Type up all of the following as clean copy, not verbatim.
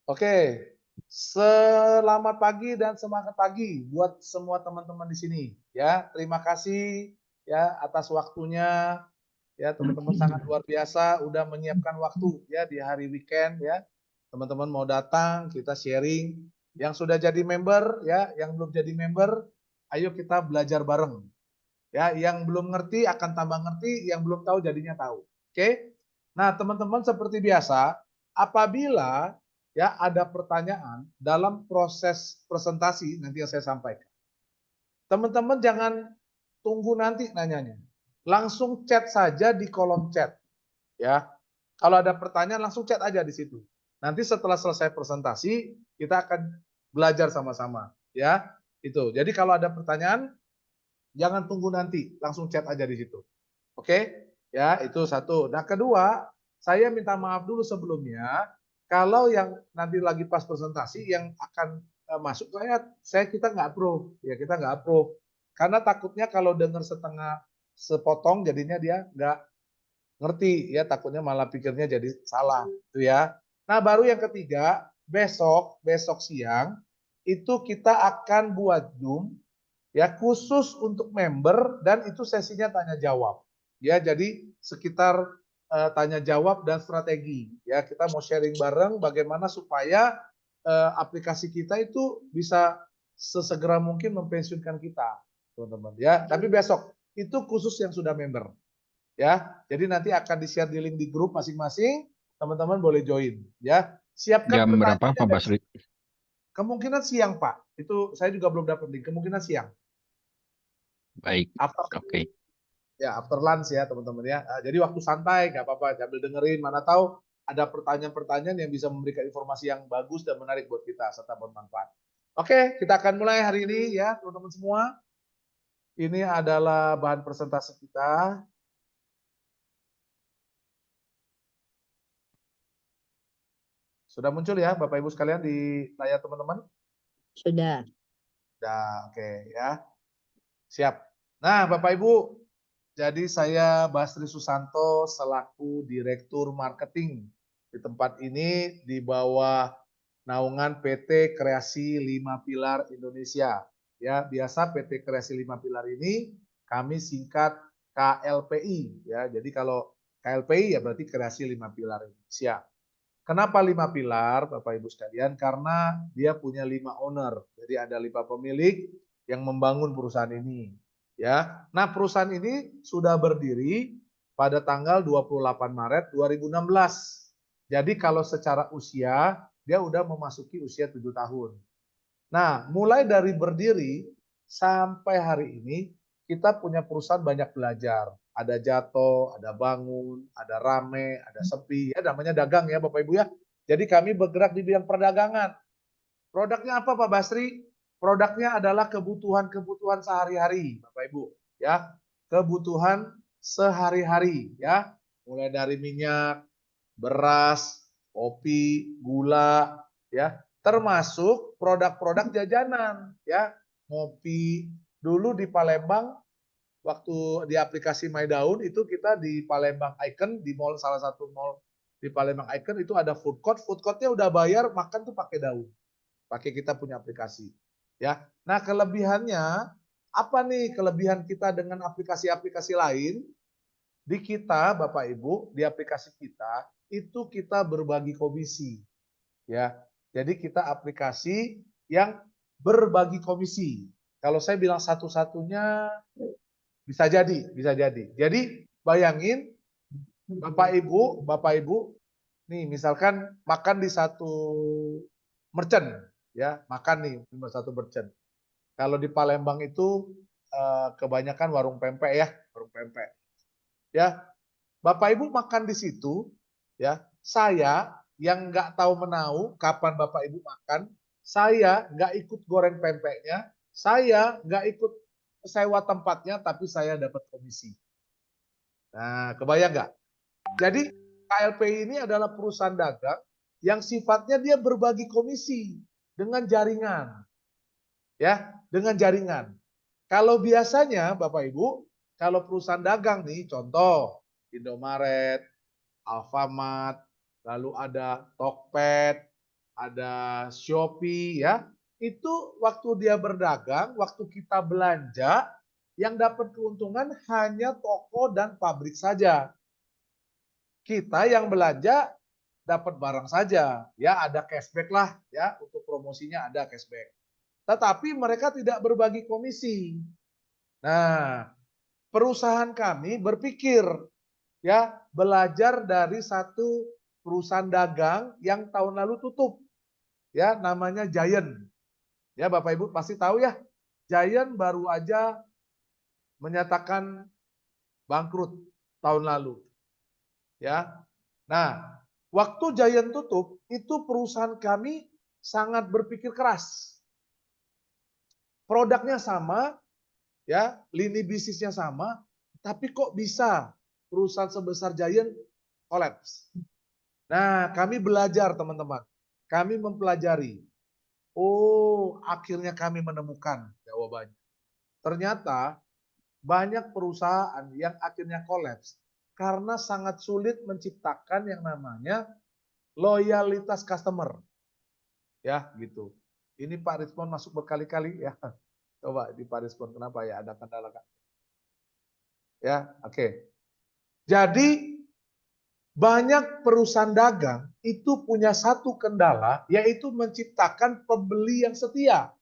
Oke, selamat pagi dan semangat pagi buat semua teman-teman di sini ya. Terima kasih ya atas waktunya ya, teman-teman sangat luar biasa udah menyiapkan waktu ya di hari weekend ya. Teman-teman mau datang, kita sharing. Yang sudah jadi member ya, yang belum jadi member, ayo kita belajar bareng. Ya, yang belum ngerti akan tambah ngerti, yang belum tahu jadinya tahu. Oke? Nah, teman-teman seperti biasa, apabila ya ada pertanyaan dalam proses presentasi nanti yang saya sampaikan. Teman-teman jangan tunggu nanti nanyanya. Langsung chat saja di kolom chat, ya. Kalau ada pertanyaan langsung chat aja di situ. Nanti setelah selesai presentasi, kita akan belajar sama-sama, ya. Itu. Jadi kalau ada pertanyaan jangan tunggu nanti, langsung chat aja di situ. Oke? Ya, itu satu. Nah, kedua, saya minta maaf dulu sebelumnya kalau yang nanti lagi pas presentasi yang akan masuk saya kita nggak approve, ya kita nggak approve. Karena takutnya kalau dengar setengah sepotong jadinya dia nggak ngerti ya, takutnya malah pikirnya jadi salah itu ya. Nah, baru yang ketiga, besok siang itu kita akan buat Zoom ya khusus untuk member dan itu sesinya tanya jawab. Ya, jadi sekitar tanya jawab dan strategi. Ya, kita mau sharing bareng bagaimana supaya aplikasi kita itu bisa sesegera mungkin mempensiunkan kita, teman-teman. Ya, tapi besok itu khusus yang sudah member. Ya, jadi nanti akan di-share di link di grup masing-masing, teman-teman boleh join. Ya, siapkan Jam berapa pertanyaannya Pak dari Basri? kemungkinan siang Pak. Itu saya juga belum dapat link. Kemungkinan siang. Baik, After oke. ya after lunch ya teman-teman ya. Jadi waktu santai nggak apa-apa sambil dengerin, mana tahu ada pertanyaan-pertanyaan yang bisa memberikan informasi yang bagus dan menarik buat kita serta bermanfaat. Oke, kita akan mulai hari ini ya teman-teman semua. Ini adalah bahan presentasi kita. Sudah muncul ya Bapak Ibu sekalian di layar teman-teman? Sudah. Sudah, oke ya. Siap. Nah, Bapak Ibu, jadi saya Basri Susanto selaku Direktur Marketing di tempat ini di bawah naungan PT Kreasi 5 Pilar Indonesia. Ya, biasa PT Kreasi 5 Pilar ini kami singkat KLPI ya. Jadi kalau KLPI ya berarti Kreasi 5 Pilar Indonesia. Kenapa 5 pilar, Bapak Ibu sekalian? Karena dia punya 5 owner. Jadi ada 5 pemilik yang membangun perusahaan ini. Ya, nah perusahaan ini sudah berdiri pada tanggal 28 Maret 2016. Jadi kalau secara usia dia udah memasuki usia 7 tahun. Nah, mulai dari berdiri sampai hari ini kita punya perusahaan banyak belajar. Ada jatuh, ada bangun, ada rame, ada sepi, ya namanya dagang ya Bapak Ibu ya. Jadi kami bergerak di bidang perdagangan. Produknya apa Pak Basri? Produknya adalah kebutuhan-kebutuhan sehari-hari Bapak Ibu ya. Kebutuhan sehari-hari ya. Mulai dari minyak, beras, kopi, gula, ya, termasuk produk-produk jajanan, ya, ngopi. Dulu di Palembang, waktu di aplikasi My Daun itu kita di Palembang Icon di mall salah satu mall di Palembang Icon itu ada food court, food courtnya udah bayar makan tuh pakai daun, pakai kita punya aplikasi, ya. Nah kelebihannya apa nih kelebihan kita dengan aplikasi-aplikasi lain? Di kita, Bapak Ibu, di aplikasi kita itu kita berbagi komisi, ya. Jadi kita aplikasi yang berbagi komisi. Kalau saya bilang satu-satunya bisa jadi, bisa jadi. Jadi bayangin Bapak Ibu, nih misalkan makan di satu merchant, ya, makan nih di satu merchant. Kalau di Palembang itu kebanyakan warung pempek ya, warung pempek. Ya, Bapak Ibu makan di situ, ya. Saya yang nggak tahu menau kapan Bapak Ibu makan, saya nggak ikut goreng pempeknya, saya nggak ikut sewa tempatnya, tapi saya dapat komisi. Nah, kebayang nggak? Jadi KLPI ini adalah perusahaan dagang yang sifatnya dia berbagi komisi dengan jaringan, ya, dengan jaringan. Kalau biasanya Bapak Ibu, kalau perusahaan dagang nih, contoh Indomaret, Alfamart, lalu ada Tokped, ada Shopee ya. Itu waktu dia berdagang, waktu kita belanja, yang dapat keuntungan hanya toko dan pabrik saja. Kita yang belanja dapat barang saja, ya ada cashback lah ya, untuk promosinya ada cashback. Tetapi mereka tidak berbagi komisi. Nah, perusahaan kami berpikir ya belajar dari satu perusahaan dagang yang tahun lalu tutup ya, namanya Giant. Ya Bapak Ibu pasti tahu ya, Giant baru aja menyatakan bangkrut tahun lalu. Ya. Nah, waktu Giant tutup, itu perusahaan kami sangat berpikir keras. Produknya sama, ya, lini bisnisnya sama, tapi kok bisa perusahaan sebesar Giant kolaps? Nah, kami belajar teman-teman. Kami mempelajari. Oh, akhirnya kami menemukan jawabannya. Ternyata banyak perusahaan yang akhirnya kolaps karena sangat sulit menciptakan yang namanya loyalitas customer. Ya, gitu. Ini Pak Rizpon masuk berkali-kali ya. Coba di Pak Rizpon kenapa ya ada kendala kan? Ya, oke. Jadi banyak perusahaan dagang itu punya satu kendala yaitu menciptakan pembeli yang setia.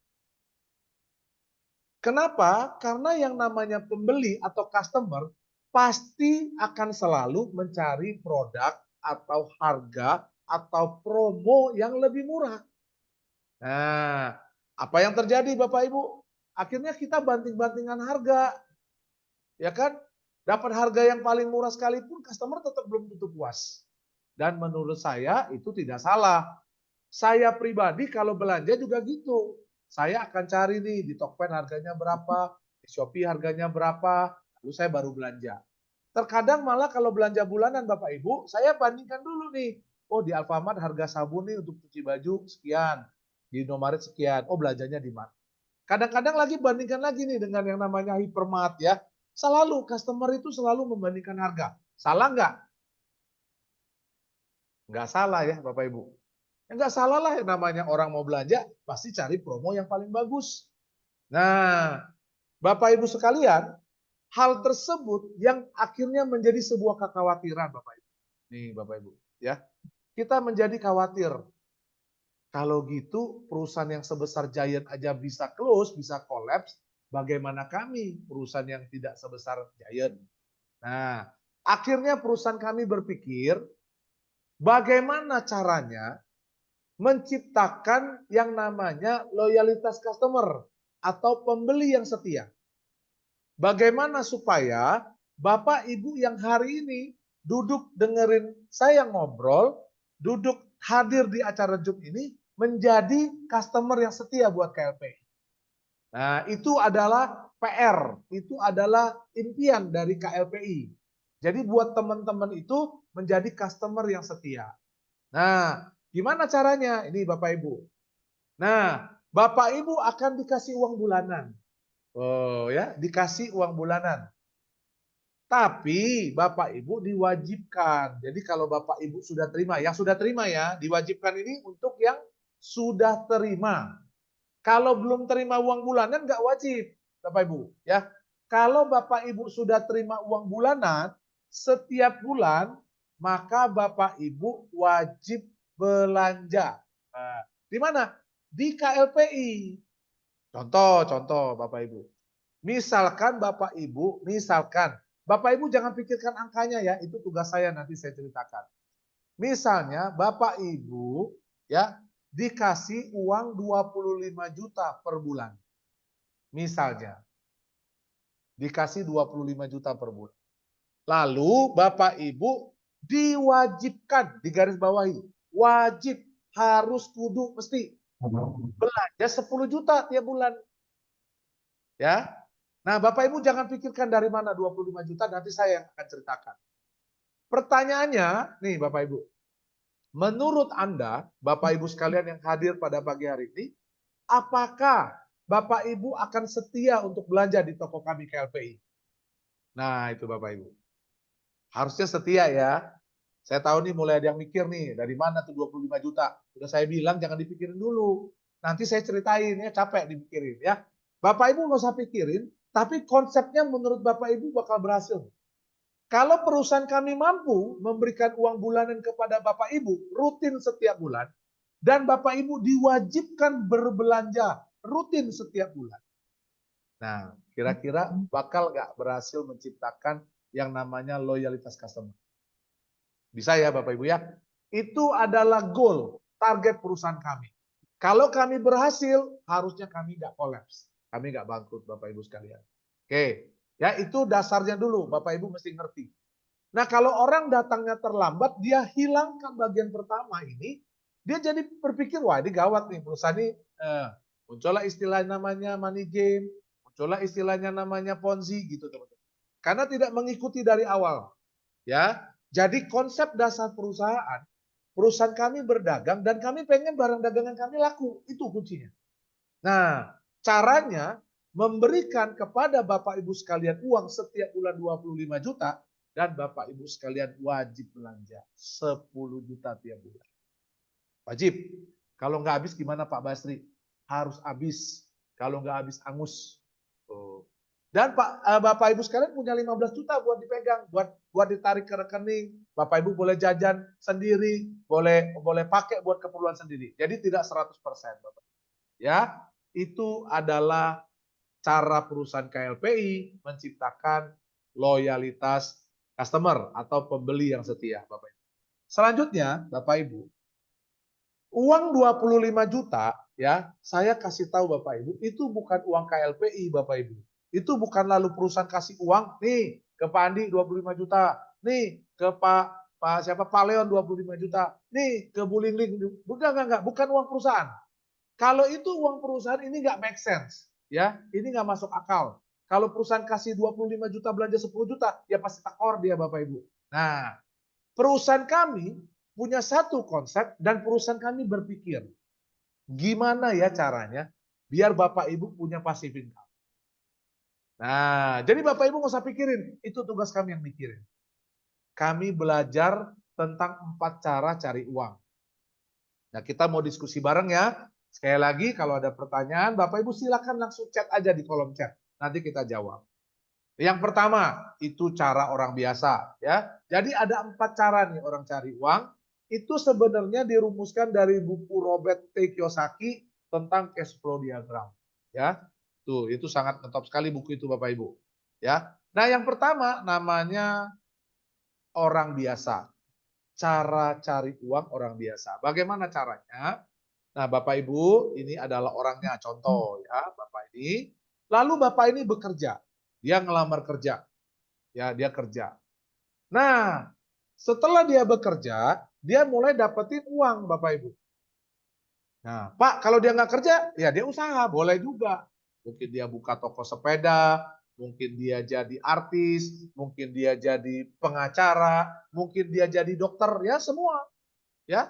Kenapa? Karena yang namanya pembeli atau customer pasti akan selalu mencari produk atau harga atau promo yang lebih murah. Nah, apa yang terjadi Bapak Ibu? Akhirnya kita banting-bantingan harga. Ya kan? Dapat harga yang paling murah sekalipun customer tetap belum tentu puas. Dan menurut saya itu tidak salah. Saya pribadi kalau belanja juga gitu. Saya akan cari nih di Tokped harganya berapa, di Shopee harganya berapa, lalu saya baru belanja. Terkadang malah kalau belanja bulanan Bapak Ibu, saya bandingkan dulu nih. Oh di Alfamart harga sabun nih untuk cuci baju sekian, di Indomaret sekian. Oh belanjanya di mana? Kadang-kadang lagi bandingkan lagi nih dengan yang namanya Hypermart ya. Selalu customer itu selalu membandingkan harga. Salah nggak? Nggak salah ya Bapak Ibu. Nggak salah lah yang namanya orang mau belanja pasti cari promo yang paling bagus. Nah, Bapak Ibu sekalian, hal tersebut yang akhirnya menjadi sebuah kekhawatiran Bapak Ibu. Nih Bapak Ibu, ya. Kita menjadi khawatir. Kalau gitu perusahaan yang sebesar Giant aja bisa close, bisa collapse, bagaimana kami perusahaan yang tidak sebesar Giant? Nah, akhirnya perusahaan kami berpikir bagaimana caranya menciptakan yang namanya loyalitas customer atau pembeli yang setia. Bagaimana supaya Bapak Ibu yang hari ini duduk dengerin saya ngobrol, duduk hadir di acara Zoom ini menjadi customer yang setia buat KLPI. Nah, itu adalah PR, itu adalah impian dari KLPI. Jadi buat teman-teman itu menjadi customer yang setia. Nah, gimana caranya? Ini Bapak Ibu. Nah, Bapak Ibu akan dikasih uang bulanan. Oh ya, dikasih uang bulanan. Tapi Bapak Ibu diwajibkan. Jadi kalau Bapak Ibu sudah terima, yang sudah terima ya, diwajibkan ini untuk yang sudah terima. Kalau belum terima uang bulanan nggak wajib, Bapak Ibu. Ya, kalau Bapak Ibu sudah terima uang bulanan setiap bulan, maka Bapak Ibu wajib belanja. Nah, di mana? Di KLPI. Contoh Bapak Ibu. Misalkan Bapak Ibu jangan pikirkan angkanya ya, itu tugas saya nanti saya ceritakan. Misalnya Bapak Ibu ya dikasih uang 25 juta per bulan. Misalnya dikasih 25 juta per bulan. Lalu Bapak Ibu diwajibkan, di garis bawahi, wajib harus kudu mesti belanja 10 juta tiap bulan. Ya. Nah, Bapak Ibu jangan pikirkan dari mana 25 juta, nanti saya yang akan ceritakan. Pertanyaannya, nih Bapak Ibu, menurut Anda, Bapak Ibu sekalian yang hadir pada pagi hari ini, apakah Bapak Ibu akan setia untuk belanja di toko kami KLPI? Nah, itu Bapak Ibu. Harusnya setia ya. Saya tahu nih mulai ada yang mikir nih, dari mana tuh 25 juta? Udah saya bilang jangan dipikirin dulu. Nanti saya ceritain ya, capek dipikirin ya. Bapak Ibu nggak usah pikirin, tapi konsepnya menurut Bapak Ibu bakal berhasil. Kalau perusahaan kami mampu memberikan uang bulanan kepada Bapak Ibu rutin setiap bulan, dan Bapak Ibu diwajibkan berbelanja rutin setiap bulan. Nah, kira-kira bakal nggak berhasil menciptakan yang namanya loyalitas customer? Bisa ya Bapak Ibu ya. Itu adalah goal, target perusahaan kami. Kalau kami berhasil, harusnya kami nggak kolaps. Kami nggak bangkrut Bapak Ibu sekalian. Oke, ya itu dasarnya dulu Bapak Ibu mesti ngerti. Nah kalau orang datangnya terlambat, dia hilangkan bagian pertama ini, dia jadi berpikir, wah ini gawat nih perusahaan ini. Muncullah istilah namanya money game, muncullah istilahnya namanya ponzi gitu teman-teman. Karena tidak mengikuti dari awal. Ya, jadi konsep dasar perusahaan kami berdagang dan kami pengen barang dagangan kami laku, itu kuncinya. Nah, caranya memberikan kepada Bapak Ibu sekalian uang setiap bulan 25 juta dan Bapak Ibu sekalian wajib belanja 10 juta tiap bulan. Wajib. Kalau nggak habis gimana Pak Basri? Harus habis. Kalau nggak habis angus. Dan Bapak Ibu sekalian punya 15 juta buat dipegang, buat ditarik ke rekening. Bapak Ibu boleh jajan sendiri, boleh pakai buat keperluan sendiri. Jadi tidak 100%, Bapak. Ya, itu adalah cara perusahaan KLPI menciptakan loyalitas customer atau pembeli yang setia, Bapak Ibu. Selanjutnya, Bapak Ibu, uang 25 juta ya, saya kasih tahu Bapak Ibu, itu bukan uang KLPI Bapak Ibu. Itu bukan lalu perusahaan kasih uang, nih ke Pak Andi 25 juta, nih ke Pak Leon 25 juta, nih ke Bu Lingling, bukan uang perusahaan. Kalau itu uang perusahaan ini nggak make sense, ya, ini nggak masuk akal. Kalau perusahaan kasih 25 juta belanja 10 juta, ya pasti takor dia Bapak Ibu. Nah, perusahaan kami punya satu konsep dan perusahaan kami berpikir, gimana ya caranya biar Bapak Ibu punya passive income. Nah, jadi Bapak Ibu nggak usah pikirin, itu tugas kami yang mikirin. Kami belajar tentang 4 cara cari uang. Nah, kita mau diskusi bareng ya. Sekali lagi, kalau ada pertanyaan, Bapak Ibu silakan langsung chat aja di kolom chat. Nanti kita jawab. Yang pertama, itu cara orang biasa. Ya. Jadi ada 4 cara nih orang cari uang. Itu sebenarnya dirumuskan dari buku Robert T. Kiyosaki tentang cash flow diagram. Ya, tuh itu sangat ngetop sekali buku itu Bapak Ibu. Ya, nah yang pertama namanya orang biasa. Cara cari uang orang biasa. Bagaimana caranya? Nah, Bapak Ibu, ini adalah orangnya. Contoh ya, Bapak ini. Lalu Bapak ini bekerja. Dia ngelamar kerja. Ya, dia kerja. Nah, setelah dia bekerja, dia mulai dapetin uang, Bapak Ibu. Nah, Pak, kalau dia nggak kerja, ya dia usaha, boleh juga. Mungkin dia buka toko sepeda, mungkin dia jadi artis, mungkin dia jadi pengacara, mungkin dia jadi dokter, ya semua. Ya,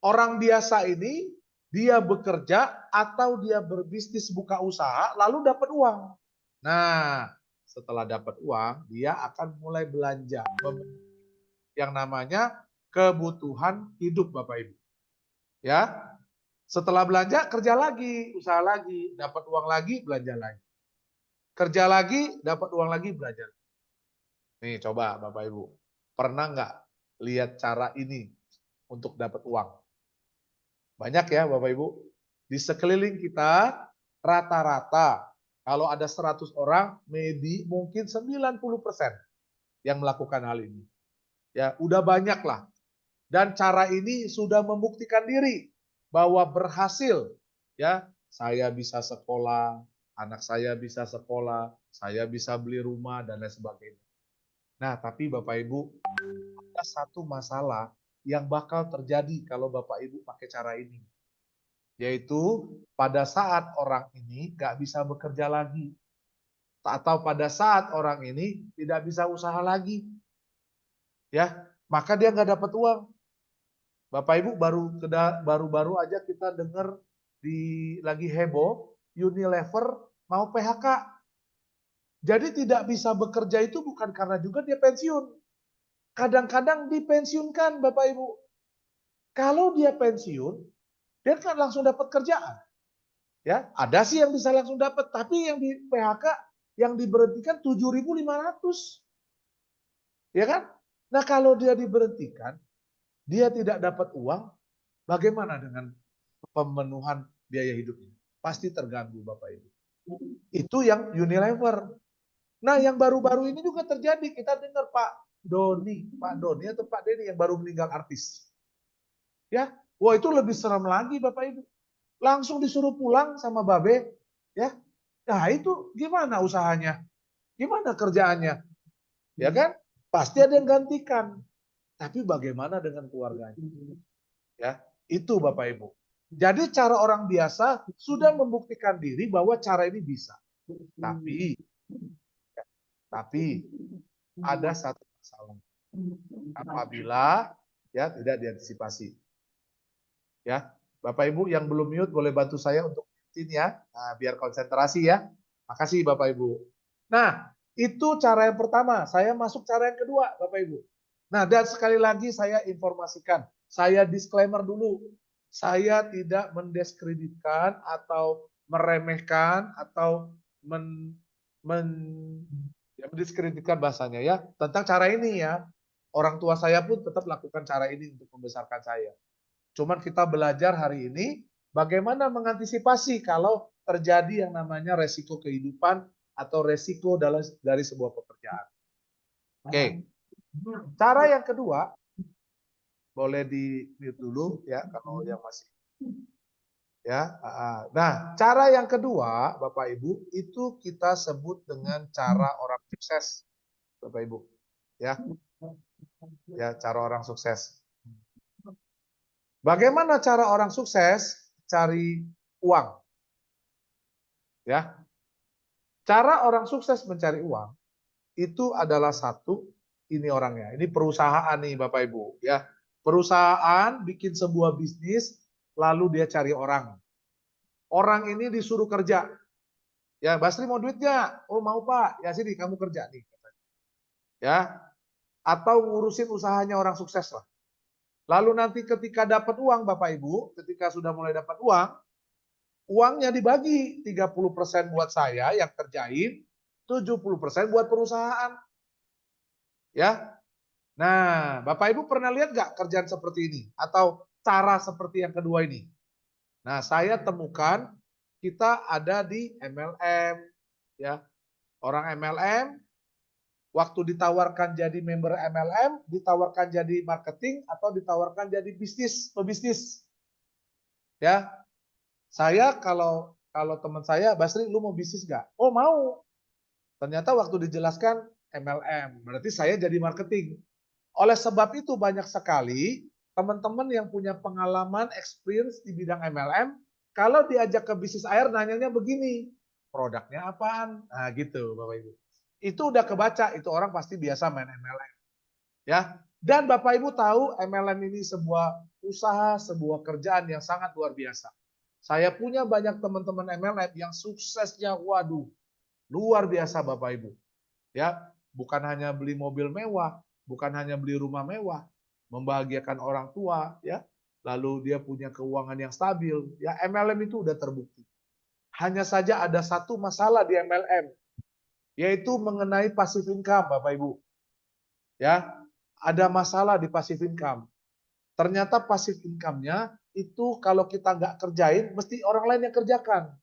orang biasa ini dia bekerja atau dia berbisnis buka usaha lalu dapat uang. Nah, setelah dapat uang, dia akan mulai belanja yang namanya kebutuhan hidup Bapak Ibu. Ya. Setelah belanja kerja lagi, usaha lagi, dapat uang lagi, belanja lagi. Kerja lagi, dapat uang lagi, belanja lagi. Nih coba Bapak Ibu, pernah nggak lihat cara ini untuk dapat uang? Banyak ya Bapak Ibu. Di sekeliling kita rata-rata kalau ada 100 orang, maybe mungkin 90% yang melakukan hal ini. Ya, udah banyak lah. Dan cara ini sudah membuktikan diri bahwa berhasil. Ya, saya bisa sekolah, anak saya bisa sekolah, saya bisa beli rumah dan lain sebagainya. Nah, tapi Bapak Ibu, ada satu masalah yang bakal terjadi kalau Bapak Ibu pakai cara ini. Yaitu pada saat orang ini nggak bisa bekerja lagi. Atau pada saat orang ini tidak bisa usaha lagi. Ya, maka dia nggak dapat uang. Bapak Ibu baru aja kita dengar lagi heboh Unilever mau PHK. Jadi tidak bisa bekerja itu bukan karena juga dia pensiun. kadang-kadang dipensiunkan Bapak Ibu. Kalau dia pensiun, dia kan langsung dapat kerjaan. Ya, ada sih yang bisa langsung dapat, tapi yang di PHK yang diberhentikan 7.500. Ya kan? Nah, kalau dia diberhentikan, dia tidak dapat uang, bagaimana dengan pemenuhan biaya hidupnya? Pasti terganggu Bapak Ibu. Itu yang Unilever. Nah, yang baru-baru ini juga terjadi. Kita dengar Pak Doni atau Pak Denny yang baru meninggal artis. Ya, wah itu lebih serem lagi Bapak Ibu. Langsung disuruh pulang sama Babe, ya. Nah, itu gimana usahanya? Gimana kerjaannya? Ya kan? Pasti ada yang gantikan. Tapi bagaimana dengan keluarganya? Ya, itu Bapak Ibu. Jadi cara orang biasa sudah membuktikan diri bahwa cara ini bisa. Tapi ada satu masalah. Apabila ya tidak diantisipasi. Ya, Bapak Ibu yang belum mute boleh bantu saya untuk mute ya, nah, biar konsentrasi ya. Makasih Bapak Ibu. Nah, itu cara yang pertama. Saya masuk cara yang kedua, Bapak Ibu. Nah, dan sekali lagi saya informasikan, saya disclaimer dulu. Saya tidak mendiskreditkan atau meremehkan atau mendiskreditkan bahasanya ya tentang cara ini ya. Orang tua saya pun tetap lakukan cara ini untuk membesarkan saya. Cuman kita belajar hari ini bagaimana mengantisipasi kalau terjadi yang namanya resiko kehidupan atau resiko dari sebuah pekerjaan. Oke. Cara yang kedua, boleh di mute dulu ya kalau yang masih ya. Nah, cara yang kedua, Bapak Ibu, itu kita sebut dengan cara orang sukses, Bapak Ibu. Ya. Ya, cara orang sukses. Bagaimana cara orang sukses cari uang? Ya. Cara orang sukses mencari uang itu adalah satu, ini orangnya. Ini perusahaan nih Bapak Ibu, ya. Perusahaan bikin sebuah bisnis lalu dia cari orang. Orang ini disuruh kerja. Ya, Basri mau duit nggak? Oh, mau Pak. Ya sini kamu kerja nih. Ya. Atau ngurusin usahanya orang sukses lah. Lalu nanti ketika dapat uang Bapak Ibu, ketika sudah mulai dapat uang, uangnya dibagi 30% buat saya yang kerjain, 70% buat perusahaan. Ya. Nah, Bapak Ibu pernah lihat nggak kerjaan seperti ini? Atau cara seperti yang kedua ini? Nah, saya temukan kita ada di MLM. Ya. Orang MLM, waktu ditawarkan jadi member MLM, ditawarkan jadi marketing, atau ditawarkan jadi pebisnis. Ya, saya kalau teman saya, Basri, lu mau bisnis nggak? Oh mau. Ternyata waktu dijelaskan MLM, berarti saya jadi marketing. Oleh sebab itu banyak sekali teman-teman yang punya pengalaman, experience di bidang MLM, kalau diajak ke bisnis air nanyanya begini, produknya apaan? Nah gitu Bapak Ibu. Itu udah kebaca, itu orang pasti biasa main MLM. Ya. Dan Bapak Ibu tahu MLM ini sebuah usaha, sebuah kerjaan yang sangat luar biasa. Saya punya banyak teman-teman MLM yang suksesnya waduh, luar biasa Bapak Ibu. Ya, bukan hanya beli mobil mewah, bukan hanya beli rumah mewah, membahagiakan orang tua, ya. Lalu dia punya keuangan yang stabil. Ya, MLM itu udah terbukti. Hanya saja ada satu masalah di MLM, yaitu mengenai passive income, Bapak Ibu. Ya, ada masalah di passive income. Ternyata passive income-nya itu kalau kita nggak kerjain, mesti orang lain yang kerjakan.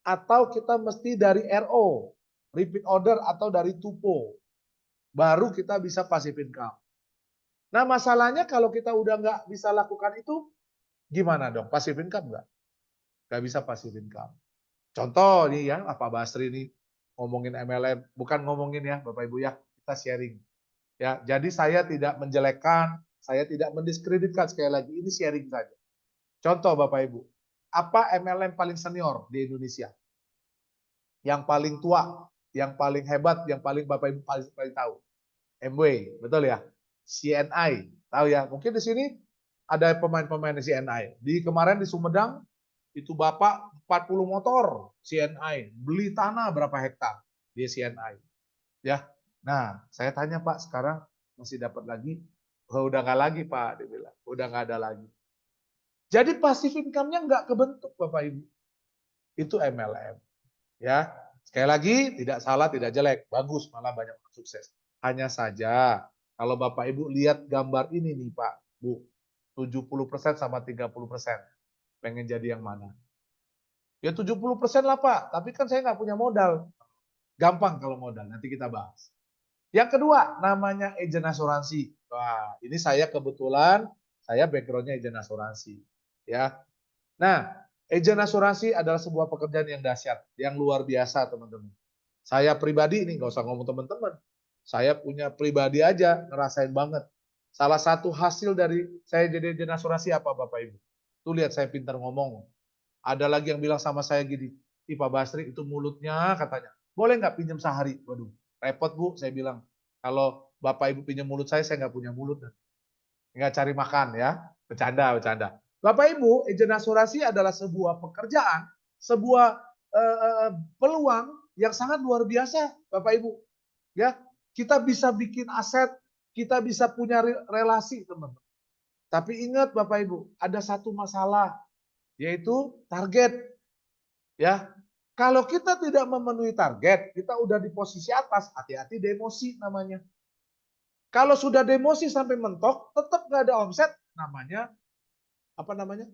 Atau kita mesti dari RO, repeat order atau dari tupo. Baru kita bisa passive income. Nah masalahnya kalau kita udah nggak bisa lakukan itu, gimana dong? Passive income nggak? Nggak bisa passive income. Contoh nih ya, Pak Basri nih ngomongin MLM, bukan ngomongin ya Bapak Ibu ya, kita sharing. Ya, jadi saya tidak menjelekkan, saya tidak mendiskreditkan, sekali lagi ini sharing saja. Contoh Bapak Ibu, apa MLM paling senior di Indonesia? Yang paling tua, yang paling hebat, yang paling Bapak Ibu paling tahu? MW, betul ya? CNI, tahu ya? Mungkin di sini ada pemain-pemain di CNI. Di kemarin di Sumedang itu Bapak 40 motor CNI, beli tanah berapa hektar di CNI. Ya. Nah, saya tanya Pak sekarang masih dapat lagi. Oh, udah nggak lagi Pak, dia bilang. Udah nggak ada lagi. Jadi passive income-nya nggak kebentuk Bapak Ibu. Itu MLM. Ya, sekali lagi tidak salah, tidak jelek, bagus, malah banyak orang sukses. Hanya saja kalau Bapak Ibu lihat gambar ini nih Pak, Bu, 70% sama 30%. Pengen jadi yang mana? Ya 70% lah Pak, tapi kan saya nggak punya modal. Gampang kalau modal, nanti kita bahas. Yang kedua, namanya agen asuransi. Wah, ini saya kebetulan, saya backgroundnya agen asuransi. Ya, nah, agen asuransi adalah sebuah pekerjaan yang dahsyat, yang luar biasa teman-teman. Saya pribadi ini nggak usah ngomong teman-teman. Saya punya pribadi aja ngerasain banget. Salah satu hasil dari saya jadi agen asuransi apa Bapak Ibu? Tuh lihat saya pintar ngomong. Ada lagi yang bilang sama saya gini, "Ih Pak Basri itu mulutnya," katanya. "Boleh nggak pinjam sehari?" Waduh, repot Bu, saya bilang. Kalau Bapak Ibu pinjam mulut saya nggak punya mulut. Nggak cari makan ya. Bercanda, bercanda. Bapak Ibu, agen asuransi adalah sebuah pekerjaan, sebuah peluang yang sangat luar biasa, Bapak Ibu. Ya, kita bisa bikin aset, kita bisa punya relasi, teman-teman. Tapi ingat Bapak Ibu, ada satu masalah, yaitu target. Ya, kalau kita tidak memenuhi target, kita udah di posisi atas, hati-hati demosi namanya. Kalau sudah demosi sampai mentok, tetap nggak ada omset, namanya apa namanya?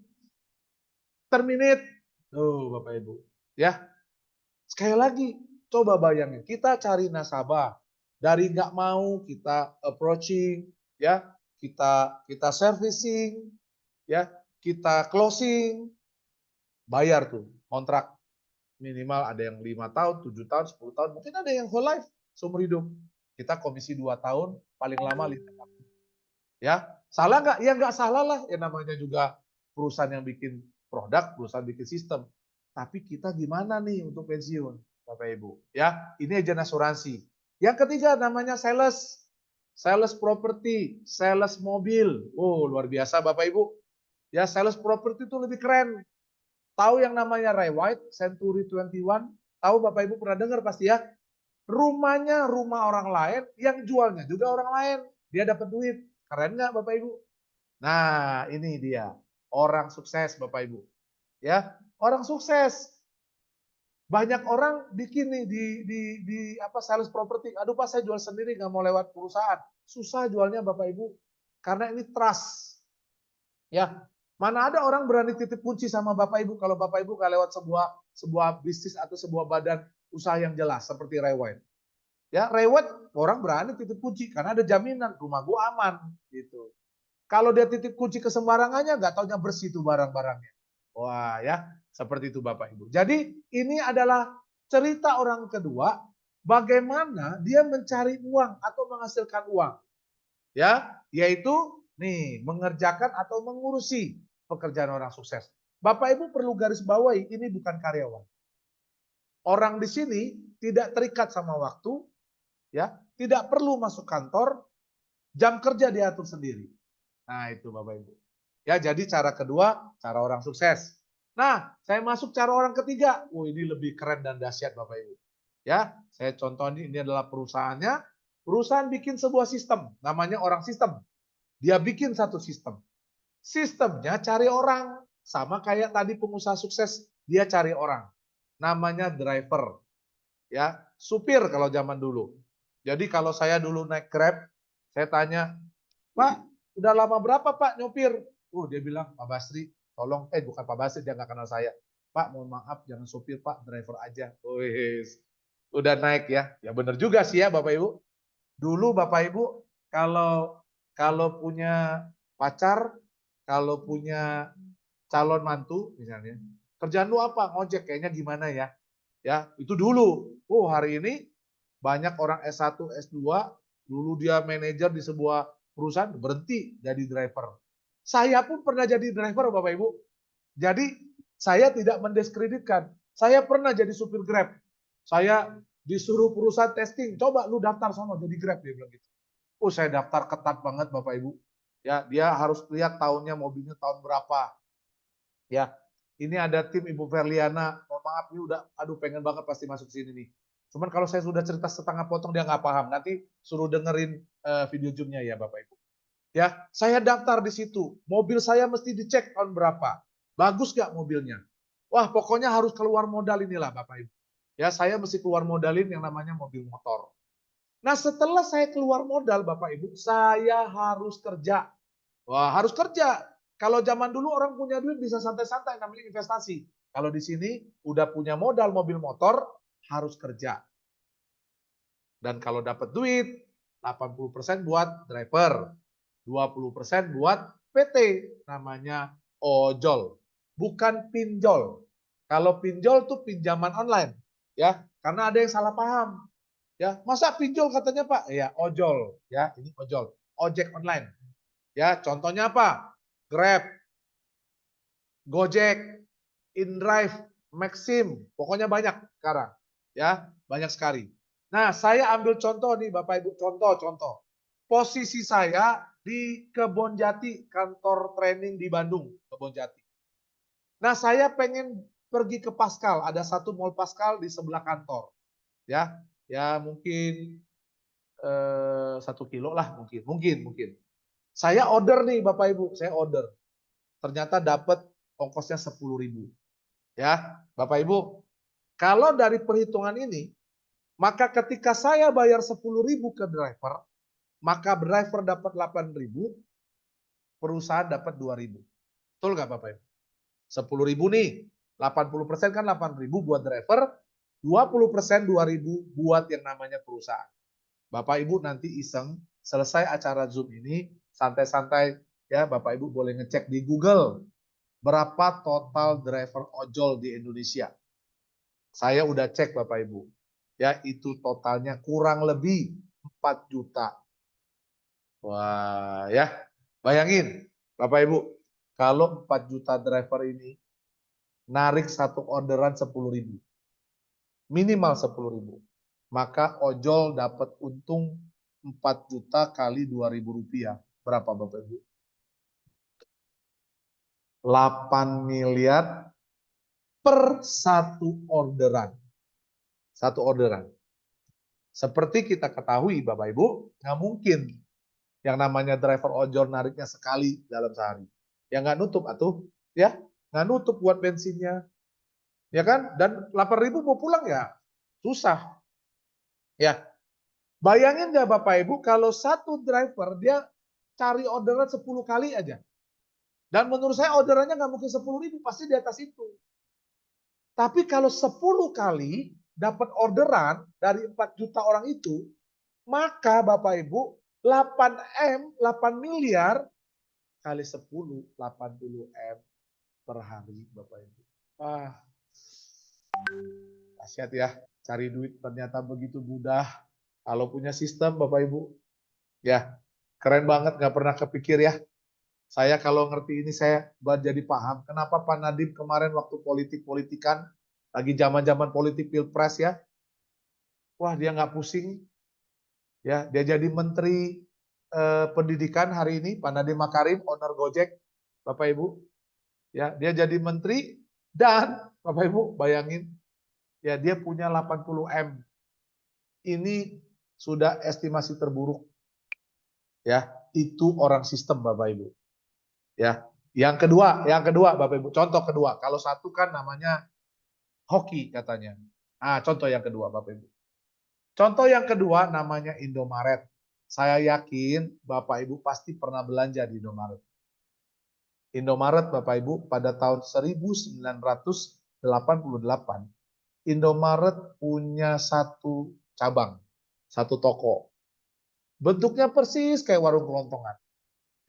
Terminate. Tuh, Bapak Ibu. Ya, sekali lagi, coba bayangin, kita cari nasabah. Dari nggak mau kita approaching, ya, kita servicing, ya, kita closing, bayar tuh kontrak minimal ada yang 5 tahun, 7 tahun, 10 tahun, mungkin ada yang whole life, seumur hidup. Kita komisi 2 tahun, paling lama 5 tahun. Ya, salah nggak? Ya nggak salah lah. Ya namanya juga perusahaan yang bikin produk, perusahaan bikin sistem. Tapi kita gimana nih untuk pensiun, Bapak Ibu? Ya, ini aja asuransi. Yang ketiga namanya sales. Sales properti, sales mobil. Oh, luar biasa Bapak Ibu. Ya, sales properti itu lebih keren. Tahu yang namanya Ray White, Century 21? Tahu Bapak Ibu pernah dengar pasti ya? Rumahnya rumah orang lain, yang jualnya juga orang lain. Dia dapat duit. Keren nggak Bapak Ibu? Nah, ini dia. Orang sukses Bapak Ibu. Ya, orang sukses. Banyak orang bikin nih di apa sales property. Aduh Pak, saya jual sendiri nggak mau lewat perusahaan. Susah jualnya Bapak Ibu. Karena ini trust. Ya, mana ada orang berani titip kunci sama Bapak Ibu kalau Bapak Ibu nggak lewat sebuah bisnis atau sebuah badan usaha yang jelas seperti Reward. Ya, Reward orang berani titip kunci karena ada jaminan rumah gua aman gitu. Kalau dia titip kunci ke sembarangannya, nggak taunya bersih tuh barang-barangnya. Wah ya, seperti itu Bapak Ibu. Jadi ini adalah cerita orang kedua, bagaimana dia mencari uang atau menghasilkan uang. Ya, yaitu nih mengerjakan atau mengurusi pekerjaan orang sukses. Bapak Ibu perlu garis bawahi, ini bukan karyawan. Orang di sini tidak terikat sama waktu, ya, tidak perlu masuk kantor, jam kerja diatur sendiri. Nah, itu Bapak Ibu. Ya, jadi cara kedua, cara orang sukses. Nah, saya masuk cara orang ketiga. Ini lebih keren dan dahsyat Bapak Ibu. Ya, saya contoh ini adalah perusahaannya. Perusahaan bikin sebuah sistem, namanya orang sistem. Dia bikin satu sistem. Sistemnya cari orang. Sama kayak tadi pengusaha sukses, dia cari orang. Namanya driver. Ya, supir kalau zaman dulu. Jadi kalau saya dulu naik Grab, saya tanya, "Pak, udah lama berapa Pak nyopir?" Dia bilang, "Pak Basri, tolong." Bukan Pak Basri, dia nggak kenal saya. "Pak, mohon maaf, jangan supir Pak, driver aja." Udah naik ya. Ya benar juga sih ya Bapak Ibu. Dulu Bapak Ibu, kalau kalau punya pacar, kalau punya calon mantu misalnya, kerjaan lu apa? Ngojek, kayaknya gimana ya? Ya, itu dulu. Hari ini banyak orang S1, S2, dulu dia manajer di sebuah perusahaan, berhenti jadi driver. Saya pun pernah jadi driver, Bapak Ibu. Jadi, saya tidak mendiskreditkan. Saya pernah jadi supir Grab. Saya disuruh perusahaan testing, coba lu daftar sono jadi Grab, dia bilang gitu. Saya daftar ketat banget Bapak Ibu. Ya, dia harus lihat tahunnya mobilnya tahun berapa. Ya, ini ada tim Ibu Verliana. Mohon maaf, ini udah, aduh pengen banget pasti masuk sini nih. Cuman kalau saya sudah cerita setengah potong dia nggak paham. Nanti suruh dengerin video Zoom-nya ya Bapak Ibu. Ya, saya daftar di situ. Mobil saya mesti dicek tahun berapa. Bagus nggak mobilnya? Wah, pokoknya harus keluar modal inilah Bapak Ibu. Ya, saya mesti keluar modalin yang namanya mobil motor. Nah, setelah saya keluar modal Bapak Ibu, saya harus kerja. Wah, harus kerja. Kalau zaman dulu orang punya duit bisa santai-santai namanya investasi. Kalau di sini udah punya modal mobil motor, harus kerja. Dan kalau dapat duit, 80% buat driver, 20% buat PT, namanya ojol, bukan pinjol. Kalau pinjol tuh pinjaman online, ya, karena ada yang salah paham. Ya, masa pinjol katanya Pak? Ya, ojol, ya, ini ojol, ojek online. Ya, contohnya apa? Grab, Gojek, InDrive, Maxim, pokoknya banyak sekarang. Ya, banyak sekali. Nah, saya ambil contoh nih Bapak Ibu, contoh. Posisi saya di Kebonjati, kantor training di Bandung, Kebonjati. Nah, saya pengen pergi ke Pascal, ada satu mall Pascal di sebelah kantor. Ya, ya mungkin 1 kilo lah mungkin. Saya order nih Bapak Ibu, saya order. Ternyata dapat ongkosnya 10.000. Ya, Bapak Ibu, kalau dari perhitungan ini, maka ketika saya bayar 10.000 ke driver, maka driver dapat 8.000, perusahaan dapat 2.000. Betul nggak Bapak Ibu? 10.000 nih, 80% kan 8.000 buat driver, 20% 2.000 buat yang namanya perusahaan. Bapak Ibu nanti iseng, selesai acara Zoom ini, santai-santai ya Bapak Ibu boleh ngecek di Google berapa total driver ojol di Indonesia. Saya udah cek Bapak Ibu. Ya, itu totalnya kurang lebih 4 juta. Wah, ya. Bayangin Bapak Ibu, kalau 4 juta driver ini narik satu orderan 10.000. Minimal 10.000. Maka ojol dapat untung 4 juta kali 2.000 rupiah. Berapa Bapak Ibu? 8 miliar per satu orderan. Satu orderan. Seperti kita ketahui Bapak Ibu, nggak mungkin yang namanya driver ojol nariknya sekali dalam sehari. Ya nggak nutup atuh, ya nggak nutup buat bensinnya, ya kan? Dan 8.000 mau pulang ya susah. Ya, bayangin nggak Bapak Ibu kalau satu driver dia cari orderan 10 kali aja. Dan menurut saya orderannya nggak mungkin 10.000, pasti di atas itu. Tapi kalau 10 kali dapat orderan dari 4 juta orang itu, maka Bapak Ibu 8 miliar kali 10, 80 M per hari Bapak Ibu. Wah, dahsyat ya. Cari duit ternyata begitu mudah. Kalau punya sistem Bapak Ibu. Ya, keren banget, nggak pernah kepikir ya. Saya kalau ngerti ini saya jadi paham. Kenapa Pak Nadiem kemarin waktu politik-politikan, lagi zaman-zaman politik pilpres ya. Wah dia nggak pusing. Ya, dia jadi menteri pendidikan hari ini, Pak Nadiem Makarim, owner Gojek, Bapak Ibu. Ya, dia jadi menteri dan Bapak Ibu bayangin, ya dia punya 80 M. Ini sudah estimasi terburuk. Ya, itu orang sistem Bapak Ibu. Ya, yang kedua Bapak Ibu, contoh kedua. Kalau satu kan namanya hoki katanya. Ah, contoh yang kedua Bapak Ibu. Contoh yang kedua namanya Indomaret. Saya yakin Bapak Ibu pasti pernah belanja di Indomaret. Indomaret Bapak Ibu pada tahun 1988, Indomaret punya satu cabang, satu toko. Bentuknya persis kayak warung kelontongan.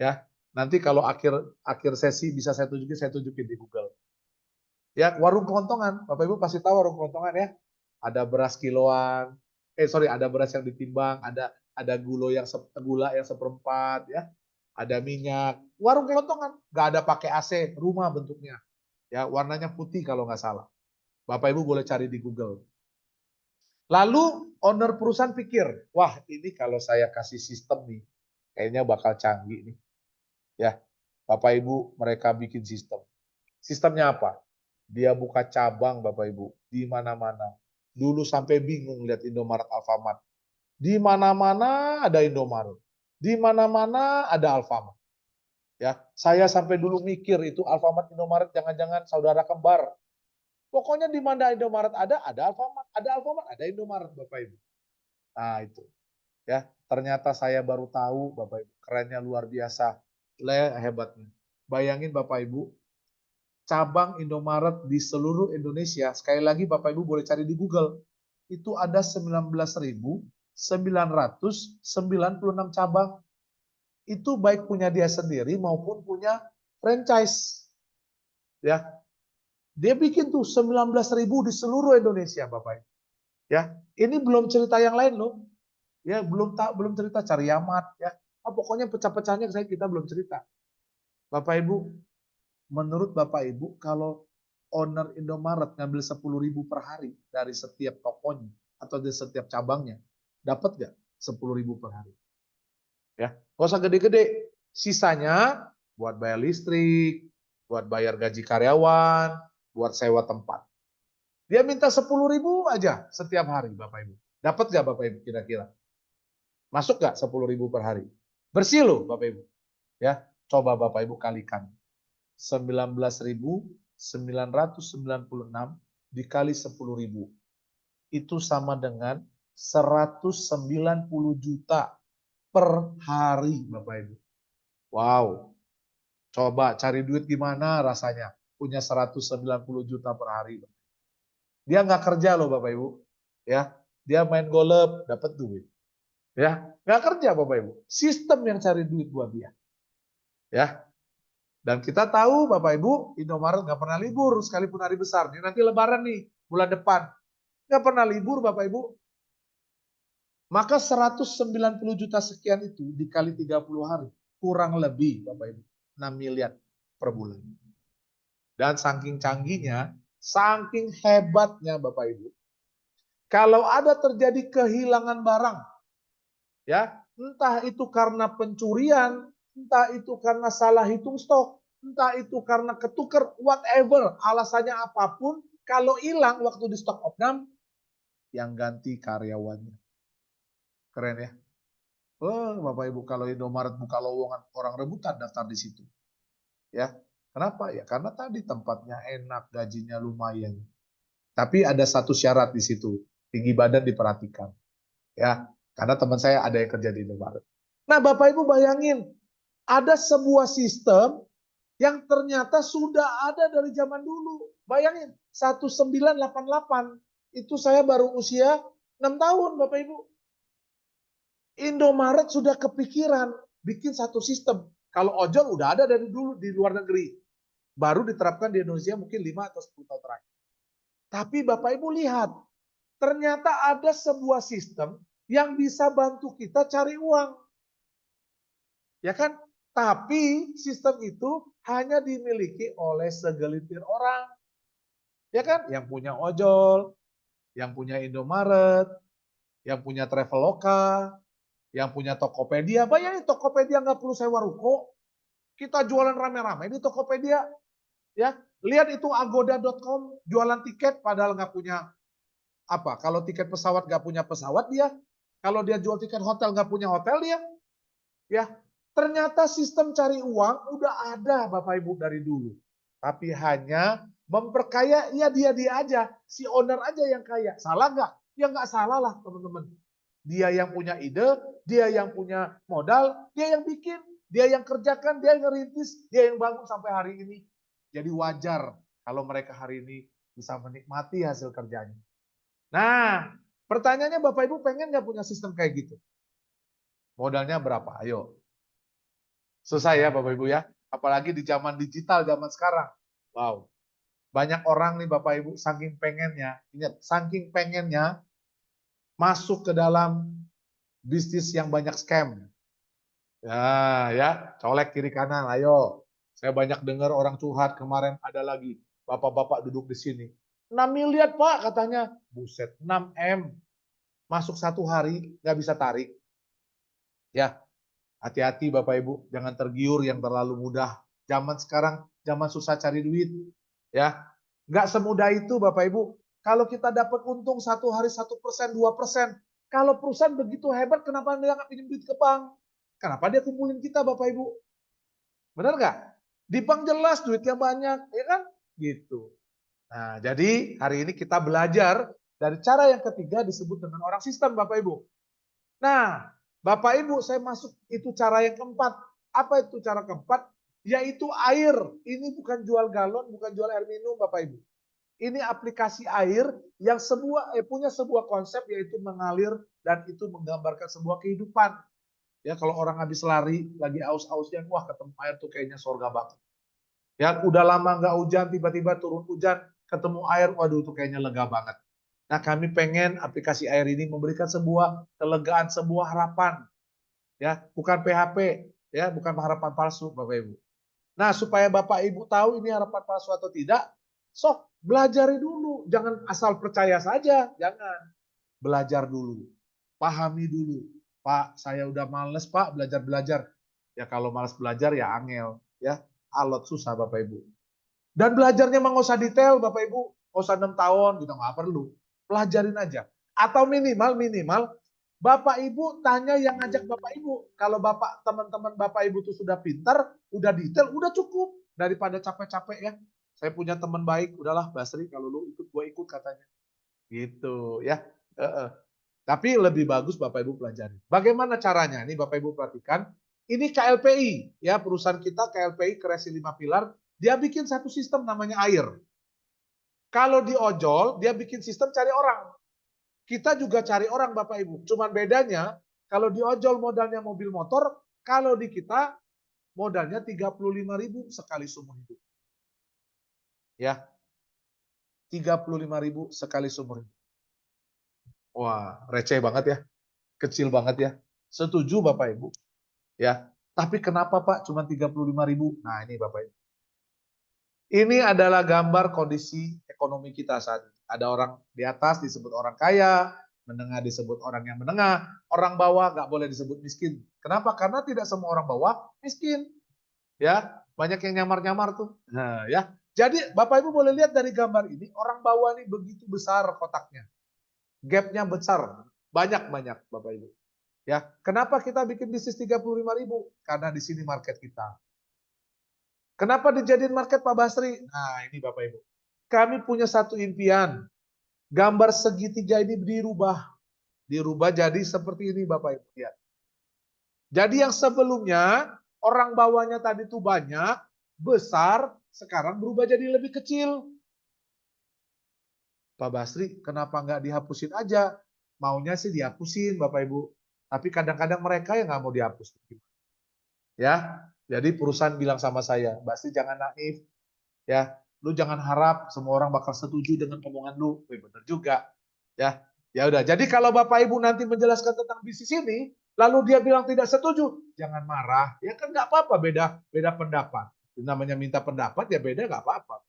Ya, nanti kalau akhir sesi bisa saya tunjukin di Google. Ya, warung kelontongan, Bapak Ibu pasti tahu warung kelontongan ya. Ada beras kiloan, ada beras yang ditimbang, ada gula yang seperempat ya. Ada minyak. Warung kelontongan, nggak ada pakai AC, rumah bentuknya. Ya, warnanya putih kalau nggak salah. Bapak Ibu boleh cari di Google. Lalu owner perusahaan pikir, wah ini kalau saya kasih sistem nih, kayaknya bakal canggih nih. Ya, Bapak Ibu mereka bikin sistem. Sistemnya apa? Dia buka cabang Bapak Ibu di mana-mana. Dulu sampai bingung lihat Indomaret, Alfamart. Di mana-mana ada Indomaret. Di mana-mana ada Alfamart. Ya, saya sampai dulu mikir itu Alfamart, Indomaret jangan-jangan saudara kembar. Pokoknya di mana Indomaret ada Alfamart, ada Indomaret, Bapak Ibu. Nah, itu. Ya, ternyata saya baru tahu, Bapak Ibu, kerennya luar biasa. Hebatnya. Bayangin Bapak Ibu, cabang Indomaret di seluruh Indonesia, sekali lagi Bapak Ibu boleh cari di Google, itu ada 19.996 cabang. Itu baik punya dia sendiri maupun punya franchise. Ya, dia bikin tuh 19.000 di seluruh Indonesia, Bapak Ibu. Ya, ini belum cerita yang lain loh. Ya, belum cerita Cariamat ya. Pokoknya pecah-pecahnya kita belum cerita. Bapak Ibu, menurut Bapak Ibu kalau owner Indomaret ngambil 10.000 per hari dari setiap tokonya atau dari setiap cabangnya, dapat nggak 10.000 per hari? Ya, nggak usah gede-gede. Sisanya buat bayar listrik, buat bayar gaji karyawan, buat sewa tempat. Dia minta 10.000 aja setiap hari, Bapak Ibu. Dapat nggak Bapak Ibu kira-kira? Masuk nggak 10.000 per hari? Bersih loh Bapak Ibu. Ya, coba Bapak Ibu kalikan. 19.996 dikali 10.000. Itu sama dengan 190 juta per hari Bapak Ibu. Wow. Coba cari duit gimana rasanya punya 190 juta per hari. Dia nggak kerja loh Bapak Ibu. Ya, dia main golf dapat duit. Ya, nggak kerja Bapak Ibu. Sistem yang cari duit buat dia. Ya, dan kita tahu Bapak Ibu, Indomaret nggak pernah libur sekalipun hari besar. Ini nanti Lebaran nih, bulan depan. Nggak pernah libur Bapak Ibu. Maka 190 juta sekian itu dikali 30 hari. Kurang lebih Bapak Ibu, 6 miliar per bulan. Dan saking canggihnya, saking hebatnya Bapak Ibu. Kalau ada terjadi kehilangan barang, ya entah itu karena pencurian, entah itu karena salah hitung stok, entah itu karena ketuker, whatever, alasannya apapun, kalau hilang waktu di stok opnam, yang ganti karyawannya. Keren ya? Oh, Bapak Ibu, kalau Indomaret buka lowongan, orang rebutan daftar di situ. Ya, kenapa? Ya karena tadi tempatnya enak, gajinya lumayan. Tapi ada satu syarat di situ, tinggi badan diperhatikan. Ya, karena teman saya ada yang kerja di Indomaret. Nah, Bapak Ibu bayangin, ada sebuah sistem yang ternyata sudah ada dari zaman dulu. Bayangin, 1988 itu saya baru usia 6 tahun, Bapak Ibu. Indomaret sudah kepikiran bikin satu sistem. Kalau ojol udah ada dari dulu di luar negeri. Baru diterapkan di Indonesia mungkin 5 atau 10 tahun terakhir. Tapi Bapak Ibu lihat, ternyata ada sebuah sistem yang bisa bantu kita cari uang. Ya kan? Tapi sistem itu hanya dimiliki oleh segelintir orang. Ya kan? Yang punya ojol, yang punya Indomaret, yang punya Traveloka, yang punya Tokopedia. Bayangin Tokopedia nggak perlu sewa ruko. Kita jualan rame-rame di Tokopedia. Ya, lihat itu agoda.com jualan tiket padahal nggak punya apa? Kalau tiket pesawat nggak punya pesawat dia. Kalau dia jual tiket hotel nggak punya hotel dia. Ya, ternyata sistem cari uang udah ada Bapak Ibu dari dulu. Tapi hanya memperkaya ya dia aja. Si owner aja yang kaya. Salah nggak? Ya nggak salah lah teman-teman. Dia yang punya ide, dia yang punya modal, dia yang bikin, dia yang kerjakan, dia yang ngerintis, dia yang bangun sampai hari ini. Jadi wajar kalau mereka hari ini bisa menikmati hasil kerjanya. Nah, pertanyaannya Bapak Ibu pengen nggak punya sistem kayak gitu? Modalnya berapa? Ayo. Susah ya Bapak Ibu ya. Apalagi di zaman digital zaman sekarang. Wow. Banyak orang nih Bapak Ibu saking pengennya, ingat, saking pengennya masuk ke dalam bisnis yang banyak scam. Ya, colek kiri kanan, ayo. Saya banyak dengar orang curhat kemarin ada lagi. Bapak-bapak duduk di sini. 6 miliar Pak katanya. Buset, 6 M. Masuk satu hari, nggak bisa tarik. Ya, hati-hati Bapak Ibu, jangan tergiur yang terlalu mudah. Zaman sekarang, zaman susah cari duit. Ya, nggak semudah itu Bapak Ibu. Kalau kita dapat untung satu hari 1%, 2%. Kalau perusahaan begitu hebat, kenapa dia nggak pinjam duit ke bank? Kenapa dia kumpulin kita, Bapak Ibu? Benar nggak? Di bank jelas duitnya banyak, ya kan? Gitu. Nah, jadi hari ini kita belajar dari cara yang ketiga disebut dengan orang sistem, Bapak Ibu. Nah, Bapak Ibu, saya masuk itu cara yang keempat. Apa itu cara keempat? Yaitu air. Ini bukan jual galon, bukan jual air minum, Bapak Ibu. Ini aplikasi air yang punya sebuah konsep, yaitu mengalir dan itu menggambarkan sebuah kehidupan. Ya, kalau orang habis lari, lagi aus-ausnya, wah ketemu air tuh kayaknya surga banget. Ya, udah lama nggak hujan, tiba-tiba turun hujan, ketemu air, waduh itu kayaknya lega banget. Nah, kami pengen aplikasi air ini memberikan sebuah kelegaan, sebuah harapan. Ya, bukan PHP, ya, bukan harapan palsu, Bapak Ibu. Nah, supaya Bapak Ibu tahu ini harapan palsu atau tidak, sok belajari dulu, jangan asal percaya saja, jangan. Belajar dulu, pahami dulu. Pak, saya udah males Pak belajar-belajar. Ya kalau malas belajar ya angel, ya alot susah Bapak Ibu. Dan belajarnya mah nggak usah detail Bapak Ibu, nggak usah 6 tahun gitu, nggak perlu. Pelajarin aja. Atau minimal Bapak Ibu tanya yang ngajak Bapak Ibu. Kalau Bapak teman-teman Bapak Ibu itu sudah pintar, udah detail, udah cukup daripada capek-capek ya. Saya punya teman baik, udahlah Basri kalau lu ikut gue ikut katanya. Gitu ya. Tapi lebih bagus Bapak Ibu pelajari. Bagaimana caranya? Ini Bapak Ibu perhatikan. Ini KLPI ya, perusahaan kita KLPI Kreasi 5 Pilar, dia bikin satu sistem namanya air. Kalau di ojol, dia bikin sistem cari orang. Kita juga cari orang Bapak Ibu. Cuman bedanya, kalau di ojol modalnya mobil motor, kalau di kita modalnya 35.000 sekali seumur hidup. Ya, 35.000 sekali seumur hidup. Wah, receh banget ya. Kecil banget ya. Setuju Bapak Ibu. Ya, tapi kenapa Pak cuma 35.000? Nah, ini Bapak Ibu. Ini adalah gambar kondisi ekonomi kita saat ini. Ada orang di atas disebut orang kaya, menengah disebut orang yang menengah, orang bawah nggak boleh disebut miskin. Kenapa? Karena tidak semua orang bawah miskin. Ya, banyak yang nyamar-nyamar tuh. Nah, ya. Jadi Bapak Ibu boleh lihat dari gambar ini, orang bawah ini begitu besar kotaknya. Gapnya besar, banyak-banyak Bapak Ibu. Ya, kenapa kita bikin bisnis 35.000? Karena di sini market kita. Kenapa dijadiin market Pak Basri? Nah, ini Bapak Ibu. Kami punya satu impian. Gambar segitiga ini dirubah. Dirubah jadi seperti ini Bapak Ibu. Ya. Jadi yang sebelumnya orang bawahnya tadi itu banyak, besar, sekarang berubah jadi lebih kecil. Pak Basri, kenapa nggak dihapusin aja? Maunya sih dihapusin Bapak Ibu. Tapi kadang-kadang mereka yang nggak mau dihapus. Ya, jadi perusahaan bilang sama saya, Basri jangan naif. Ya, lu jangan harap semua orang bakal setuju dengan omongan lu. Bener juga. Ya, ya udah. Jadi kalau Bapak Ibu nanti menjelaskan tentang bisnis ini, lalu dia bilang tidak setuju, jangan marah. Ya kan nggak apa-apa, beda pendapat. Namanya minta pendapat ya beda nggak apa-apa.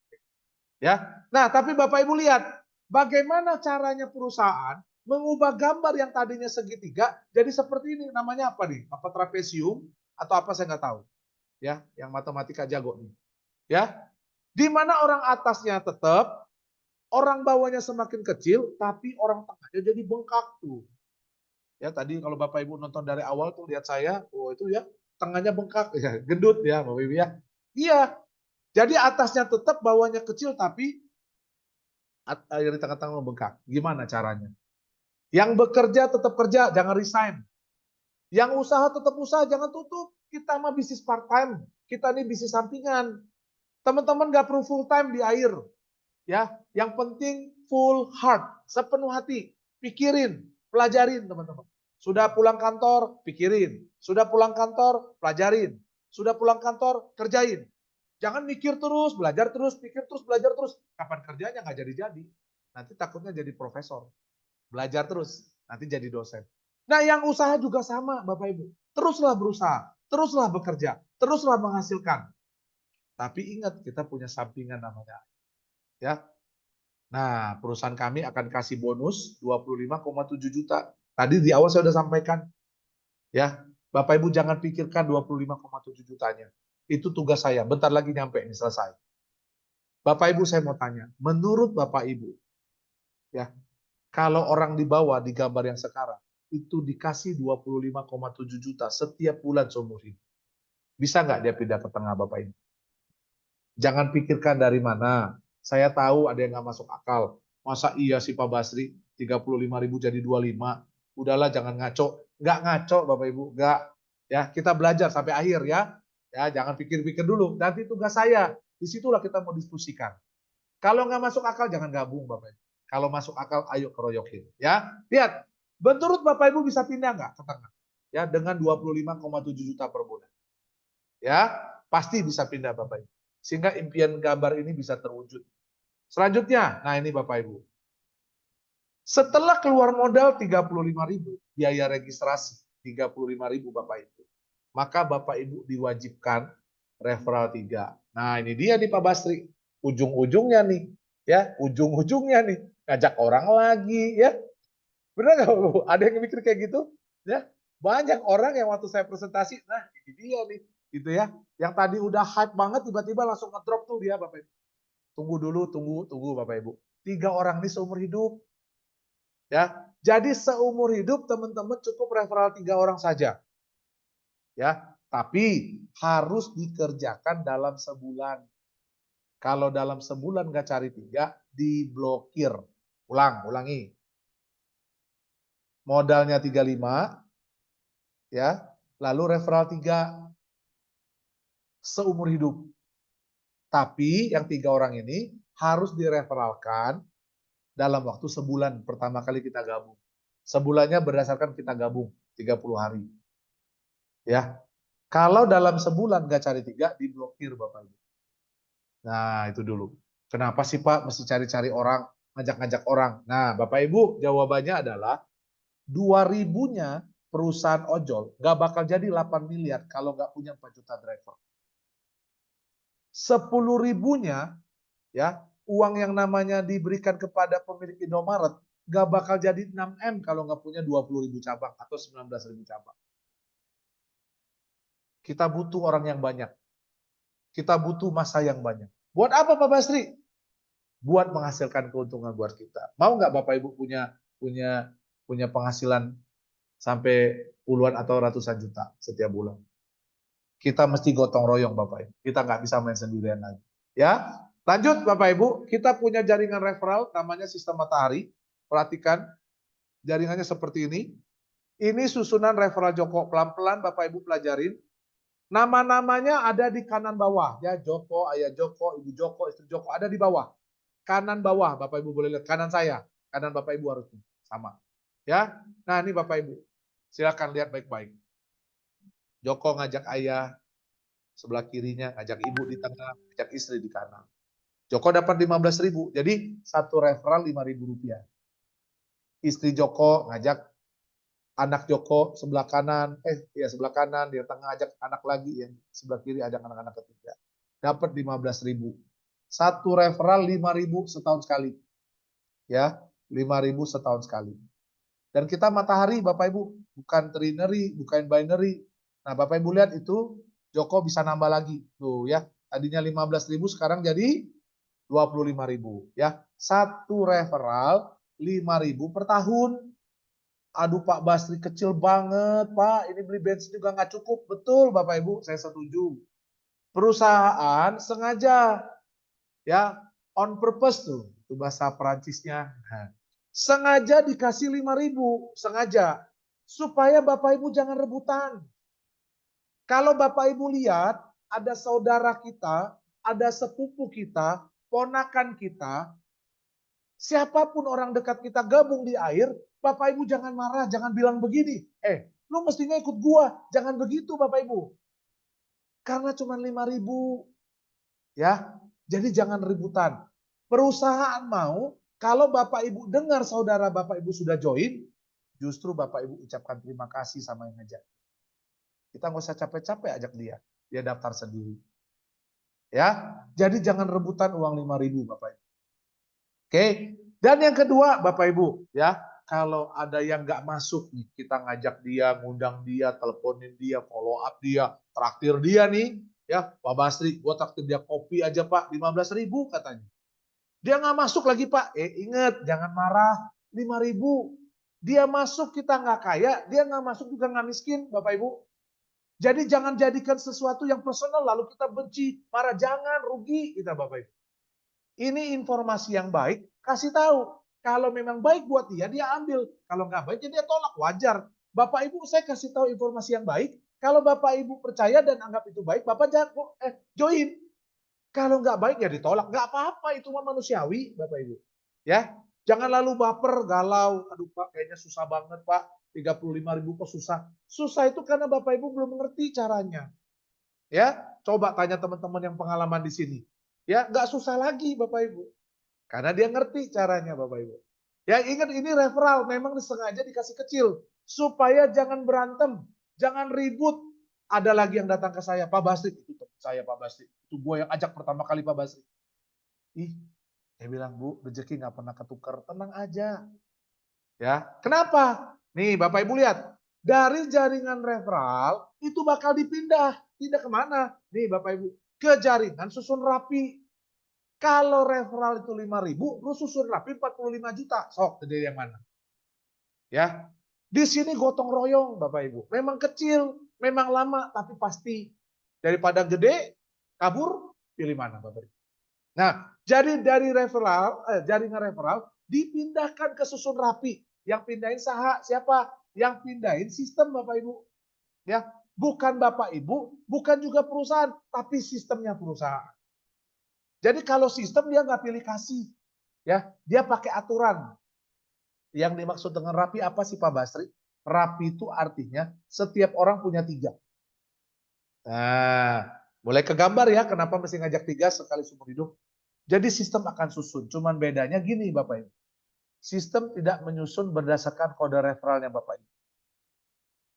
Ya. Nah, tapi Bapak Ibu lihat bagaimana caranya perusahaan mengubah gambar yang tadinya segitiga jadi seperti ini. Namanya apa nih? Apa trapesium atau apa saya nggak tahu. Ya, yang matematika jago nih. Ya, di mana orang atasnya tetap, orang bawahnya semakin kecil, tapi orang tengahnya jadi bengkak tuh. Ya tadi kalau Bapak Ibu nonton dari awal tuh lihat saya, oh itu ya tengahnya bengkak, ya gendut ya Bapak Ibu ya. Iya, jadi atasnya tetap, bawahnya kecil, tapi di tengah-tengah bengkak. Gimana caranya? Yang bekerja tetap kerja, jangan resign. Yang usaha tetap usaha, jangan tutup. Kita mah bisnis part time, kita nih bisnis sampingan. Teman-teman gak perlu full time di air. Ya, yang penting full heart, sepenuh hati, pikirin, pelajarin teman-teman. Sudah pulang kantor, pikirin. Sudah pulang kantor, pelajarin. Sudah pulang kantor, kerjain. Jangan mikir terus, belajar terus, pikir terus, belajar terus. Kapan kerjanya nggak jadi-jadi. Nanti takutnya jadi profesor. Belajar terus, nanti jadi dosen. Nah, yang usaha juga sama, Bapak Ibu. Teruslah berusaha, teruslah bekerja, teruslah menghasilkan. Tapi ingat, kita punya sampingan namanya. Ya, nah, perusahaan kami akan kasih bonus 25,7 juta. Tadi di awal saya sudah sampaikan. Ya, Bapak Ibu jangan pikirkan 25,7 jutanya. Itu tugas saya. Bentar lagi nyampe ini selesai. Bapak Ibu saya mau tanya, menurut Bapak Ibu, Ya, kalau orang di bawah di gambar yang sekarang itu dikasih 25,7 juta setiap bulan seumur hidup. Bisa nggak dia pindah ke tengah Bapak Ibu? Jangan pikirkan dari mana. Saya tahu ada yang nggak masuk akal. Masa iya sih Pak Basri 35.000 jadi 25. Udahlah jangan ngaco. Nggak ngaco Bapak Ibu, nggak. Ya, kita belajar sampai akhir ya. Ya, jangan pikir-pikir dulu. Nanti tugas saya. Disitulah kita mau diskusikan. Kalau nggak masuk akal jangan gabung Bapak Ibu. Kalau masuk akal ayo keroyokin. Ya, lihat. Menurut Bapak Ibu bisa pindah nggak ke tengah? Ya, dengan 25,7 juta per bulan. Ya, pasti bisa pindah Bapak Ibu. Sehingga impian gambar ini bisa terwujud. Selanjutnya, nah ini Bapak Ibu. Setelah keluar modal 35.000, biaya registrasi 35.000 Bapak Ibu. Maka Bapak Ibu diwajibkan referral 3. Nah, ini dia nih Pak Basri. Ujung-ujungnya nih, ya, ujung-ujungnya nih ngajak orang lagi, ya. Benar nggak Bu? Ada yang mikir kayak gitu? Ya, banyak orang yang waktu saya presentasi, nah ini dia nih, gitu ya. Yang tadi udah hype banget, tiba-tiba langsung ngedrop tuh dia Bapak Ibu. Tunggu dulu, tunggu Bapak Ibu. 3 orang ini seumur hidup. Ya, jadi seumur hidup teman-teman cukup referral 3 orang saja. Ya, tapi harus dikerjakan dalam sebulan. Kalau dalam sebulan nggak cari 3, diblokir. Ulangi. Modalnya 35, ya, lalu referral 3 seumur hidup. Tapi yang 3 orang ini harus direferalkan dalam waktu sebulan pertama kali kita gabung. Sebulannya berdasarkan kita gabung 30 hari. Ya. Kalau dalam sebulan nggak cari 3, diblokir Bapak Ibu. Nah, itu dulu. Kenapa sih Pak mesti cari-cari orang, ngajak-ngajak orang? Nah, Bapak Ibu, jawabannya adalah 2.000-nya perusahaan ojol nggak bakal jadi 8 miliar kalau nggak punya 4 juta driver. 10.000-nya ya, uang yang namanya diberikan kepada pemilik Indomaret nggak bakal jadi 6M kalau nggak punya 20.000 cabang atau 19.000 cabang. Kita butuh orang yang banyak. Kita butuh masa yang banyak. Buat apa Pak Basri? Buat menghasilkan keuntungan buat kita. Mau nggak Bapak Ibu punya penghasilan sampai puluhan atau ratusan juta setiap bulan? Kita mesti gotong royong Bapak Ibu. Kita nggak bisa main sendirian lagi. Ya, lanjut Bapak Ibu. Kita punya jaringan referral namanya sistem matahari. Perhatikan jaringannya seperti ini. Ini susunan referral Joko. Pelan-pelan Bapak Ibu pelajarin. Nama-namanya ada di kanan bawah. Ya, Joko, Ayah Joko, Ibu Joko, Istri Joko. Ada di bawah. Kanan bawah, Bapak Ibu boleh lihat. Kanan saya. Kanan Bapak Ibu harus sama. Ya, nah ini Bapak Ibu. Silakan lihat baik-baik. Joko ngajak Ayah, sebelah kirinya, ngajak Ibu di tengah, ngajak istri di kanan. Joko dapat 15.000, jadi satu referral 5.000 rupiah. Istri Joko ngajak anak Joko sebelah kanan, sebelah kanan, di tengah ajak anak lagi, yang sebelah kiri ajak anak-anak ketiga. Dapat 15.000. Satu referral 5.000 setahun sekali. Ya, 5.000 setahun sekali. Dan kita matahari Bapak Ibu, bukan trinary, bukan binary. Nah, Bapak Ibu lihat itu Joko bisa nambah lagi. Tuh ya, tadinya 15.000 sekarang jadi 25.000 ya. Satu referral 5.000 per tahun. Aduh Pak Basri kecil banget Pak, ini beli bensin juga nggak cukup. Betul Bapak Ibu, saya setuju. Perusahaan sengaja ya on purpose tuh, itu bahasa Perancisnya. Nah, sengaja dikasih 5.000, sengaja supaya Bapak Ibu jangan rebutan. Kalau Bapak Ibu lihat ada saudara kita, ada sepupu kita, ponakan kita, siapapun orang dekat kita gabung di air, Bapak Ibu jangan marah, jangan bilang begini. Lu mestinya ikut gua. Jangan begitu Bapak Ibu. Karena cuma 5.000. Ya, jadi jangan rebutan. Perusahaan mau, kalau Bapak Ibu dengar saudara Bapak Ibu sudah join, justru Bapak Ibu ucapkan terima kasih sama yang ngajak. Kita nggak usah capek-capek ajak dia. Dia daftar sendiri. Ya, jadi jangan rebutan uang 5.000 Bapak Ibu. Oke, dan yang kedua Bapak Ibu, ya, kalau ada yang nggak masuk nih, kita ngajak dia, ngundang dia, teleponin dia, follow up dia, traktir dia nih, ya, Pak Basri, gua traktir dia kopi aja Pak, 15.000 katanya. Dia nggak masuk lagi Pak. Ingat, jangan marah. 5.000. Dia masuk kita nggak kaya, dia nggak masuk juga nggak miskin, Bapak Ibu. Jadi jangan jadikan sesuatu yang personal lalu kita benci, marah. Jangan, rugi kita Bapak Ibu. Ini informasi yang baik, kasih tahu. Kalau memang baik buat dia, dia ambil. Kalau nggak baik, dia tolak. Wajar. Bapak Ibu, saya kasih tahu informasi yang baik. Kalau Bapak Ibu percaya dan anggap itu baik, Bapak join. Kalau nggak baik ya ditolak. Nggak apa-apa, itu mah manusiawi, Bapak Ibu. Ya, jangan lalu baper, galau. Aduh Pak, kayaknya susah banget Pak. 35.000 kok susah. Susah itu karena Bapak Ibu belum mengerti caranya. Ya, coba tanya teman-teman yang pengalaman di sini. Ya, nggak susah lagi Bapak Ibu. Karena dia ngerti caranya Bapak Ibu. Ya ingat ini referral, memang disengaja dikasih kecil. Supaya jangan berantem, jangan ribut. Ada lagi yang datang ke saya, Pak Basri, itu saya Pak Basri. Itu gue yang ajak pertama kali Pak Basri. Ih, saya bilang, Bu, rezeki nggak pernah ketukar, tenang aja. Ya, kenapa? Nih Bapak Ibu lihat, dari jaringan referral itu bakal dipindah. Pindah kemana? Nih Bapak Ibu, ke jaringan susun rapi. Kalau referral itu 5.000, lu susun rapi 45 juta. Sok, gede yang mana? Ya. Di sini gotong royong Bapak Ibu. Memang kecil, memang lama, tapi pasti. Daripada gede, kabur, pilih mana Bapak Ibu. Nah, jadi dari jaringan referral, dipindahkan ke susun rapi. Yang pindahin siapa? Yang pindahin sistem Bapak Ibu. Ya, bukan Bapak Ibu, bukan juga perusahaan, tapi sistemnya perusahaan. Jadi kalau sistem dia nggak pilih kasih, ya dia pakai aturan. Yang dimaksud dengan rapi apa sih Pak Basri? Rapi itu artinya setiap orang punya 3. Nah, mulai ke gambar ya, kenapa mesti ngajak 3 sekali seumur hidup. Jadi sistem akan susun, cuman bedanya gini Bapak Ibu. Sistem tidak menyusun berdasarkan kode referralnya Bapak Ibu.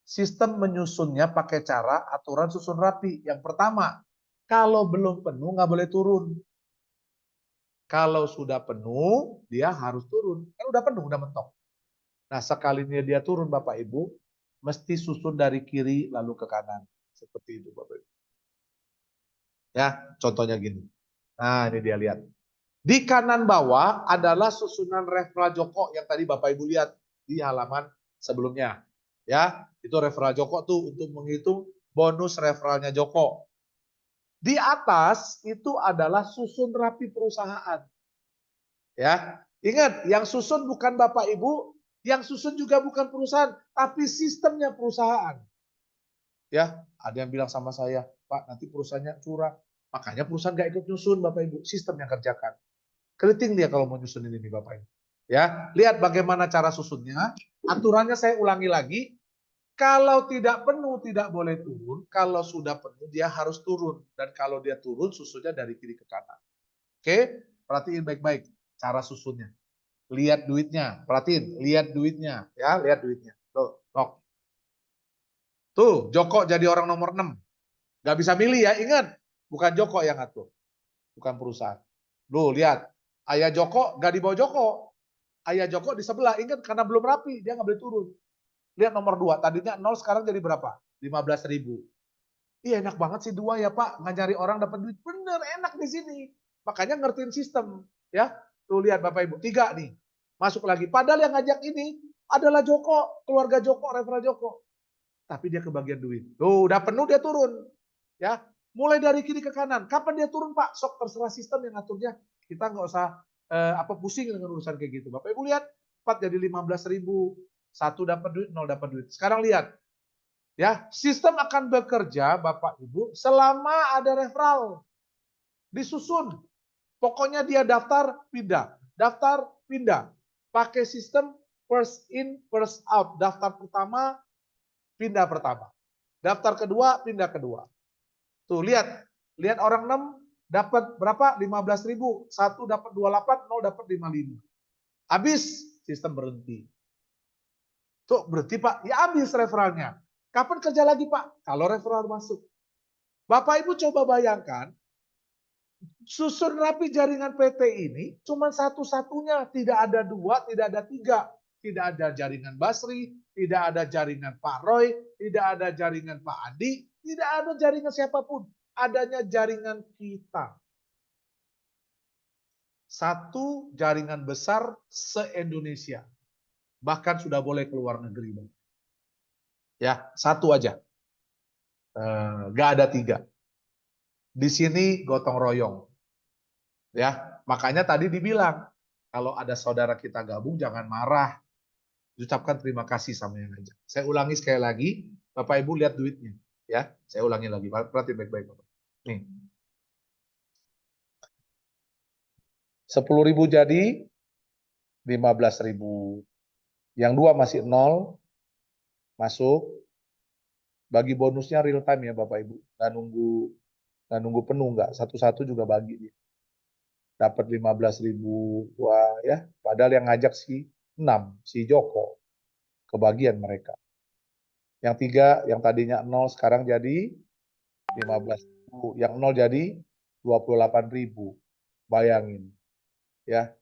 Sistem menyusunnya pakai cara aturan susun rapi. Yang pertama, kalau belum penuh nggak boleh turun. Kalau sudah penuh, dia harus turun. Kan udah penuh, udah mentok. Nah, sekalinya dia turun Bapak Ibu, mesti susun dari kiri lalu ke kanan. Seperti itu Bapak Ibu. Ya, contohnya gini. Nah, ini dia lihat. Di kanan bawah adalah susunan referral Joko yang tadi Bapak Ibu lihat di halaman sebelumnya. Ya, itu referral Joko tuh untuk menghitung bonus referralnya Joko. Di atas itu adalah susun rapi perusahaan. Ya, ingat yang susun bukan Bapak Ibu, yang susun juga bukan perusahaan, tapi sistemnya perusahaan. Ya, ada yang bilang sama saya, Pak, nanti perusahaannya curang. Makanya perusahaan nggak ikut nyusun, Bapak Ibu, sistem yang kerjakan. Keriting dia kalau mau nyusun ini, Bapak Ibu. Ya, lihat bagaimana cara susunnya. Aturannya saya ulangi lagi. Kalau tidak penuh tidak boleh turun. Kalau sudah penuh dia harus turun. Dan kalau dia turun susunnya dari kiri ke kanan. Oke, perhatiin baik-baik cara susunnya. Lihat duitnya, perhatiin, lihat duitnya, ya, lihat duitnya. Tuh, tuh, Joko jadi orang nomor 6. Gak bisa milih ya, ingat, bukan Joko yang ngatur, bukan perusahaan. Lu lihat, ayah Joko gak di bawah Joko, ayah Joko di sebelah, ingat karena belum rapi, dia gak boleh turun. Lihat nomor 2, tadinya 0 sekarang jadi berapa? 15.000. Iya enak banget sih 2 ya Pak, nggak nyari orang dapat duit, bener enak di sini. Makanya ngertiin sistem, ya. Tuh lihat Bapak Ibu, 3 nih, masuk lagi. Padahal yang ngajak ini adalah Joko, keluarga Joko, referral Joko. Tapi dia kebagian duit. Tuh udah penuh dia turun. Ya, mulai dari kiri ke kanan. Kapan dia turun Pak? Sok terserah sistem yang ngaturnya. Kita nggak usah pusing dengan urusan kayak gitu. Bapak Ibu lihat, 4 jadi 15.000. 1 dapat duit, 0 dapat duit. Sekarang lihat, ya sistem akan bekerja Bapak Ibu selama ada referral. Disusun. Pokoknya dia daftar, pindah. Daftar, pindah. Pakai sistem first in, first out. Daftar pertama, pindah pertama. Daftar kedua, pindah kedua. Tuh lihat, lihat orang 6 dapat berapa? 15.000. 1 dapat 28, 0 dapat 55. Habis sistem berhenti. Tuh berhenti Pak, ya habis referralnya. Kapan kerja lagi Pak? Kalau referral masuk. Bapak Ibu coba bayangkan, susun rapi jaringan PT ini cuma satu-satunya, tidak ada 2, tidak ada 3. Tidak ada jaringan Basri, tidak ada jaringan Pak Roy, tidak ada jaringan Pak Andi, tidak ada jaringan siapapun. Adanya jaringan kita. satu jaringan besar se-Indonesia. Bahkan sudah boleh keluar negeri. Ya, satu aja. Nggak ada tiga. Di sini gotong royong. Ya, makanya tadi dibilang, kalau ada saudara kita gabung jangan marah. Ucapkan terima kasih sama yang ngajak. Saya ulangi sekali lagi, Bapak Ibu lihat duitnya. Ya, saya ulangi lagi. Perhatiin baik-baik, Bapak. Nih. 10.000 jadi 15.000. Yang dua masih 0, masuk. Bagi bonusnya real time ya Bapak Ibu. Nggak nunggu penuh, nggak. Satu-satu juga bagi dia. Dapat 15.000. Wah ya, padahal yang ngajak si 6, si Joko. Kebagian mereka. Yang 3, yang tadinya 0 sekarang jadi 15.000. Yang 0 jadi 28.000. Bayangin. Ya.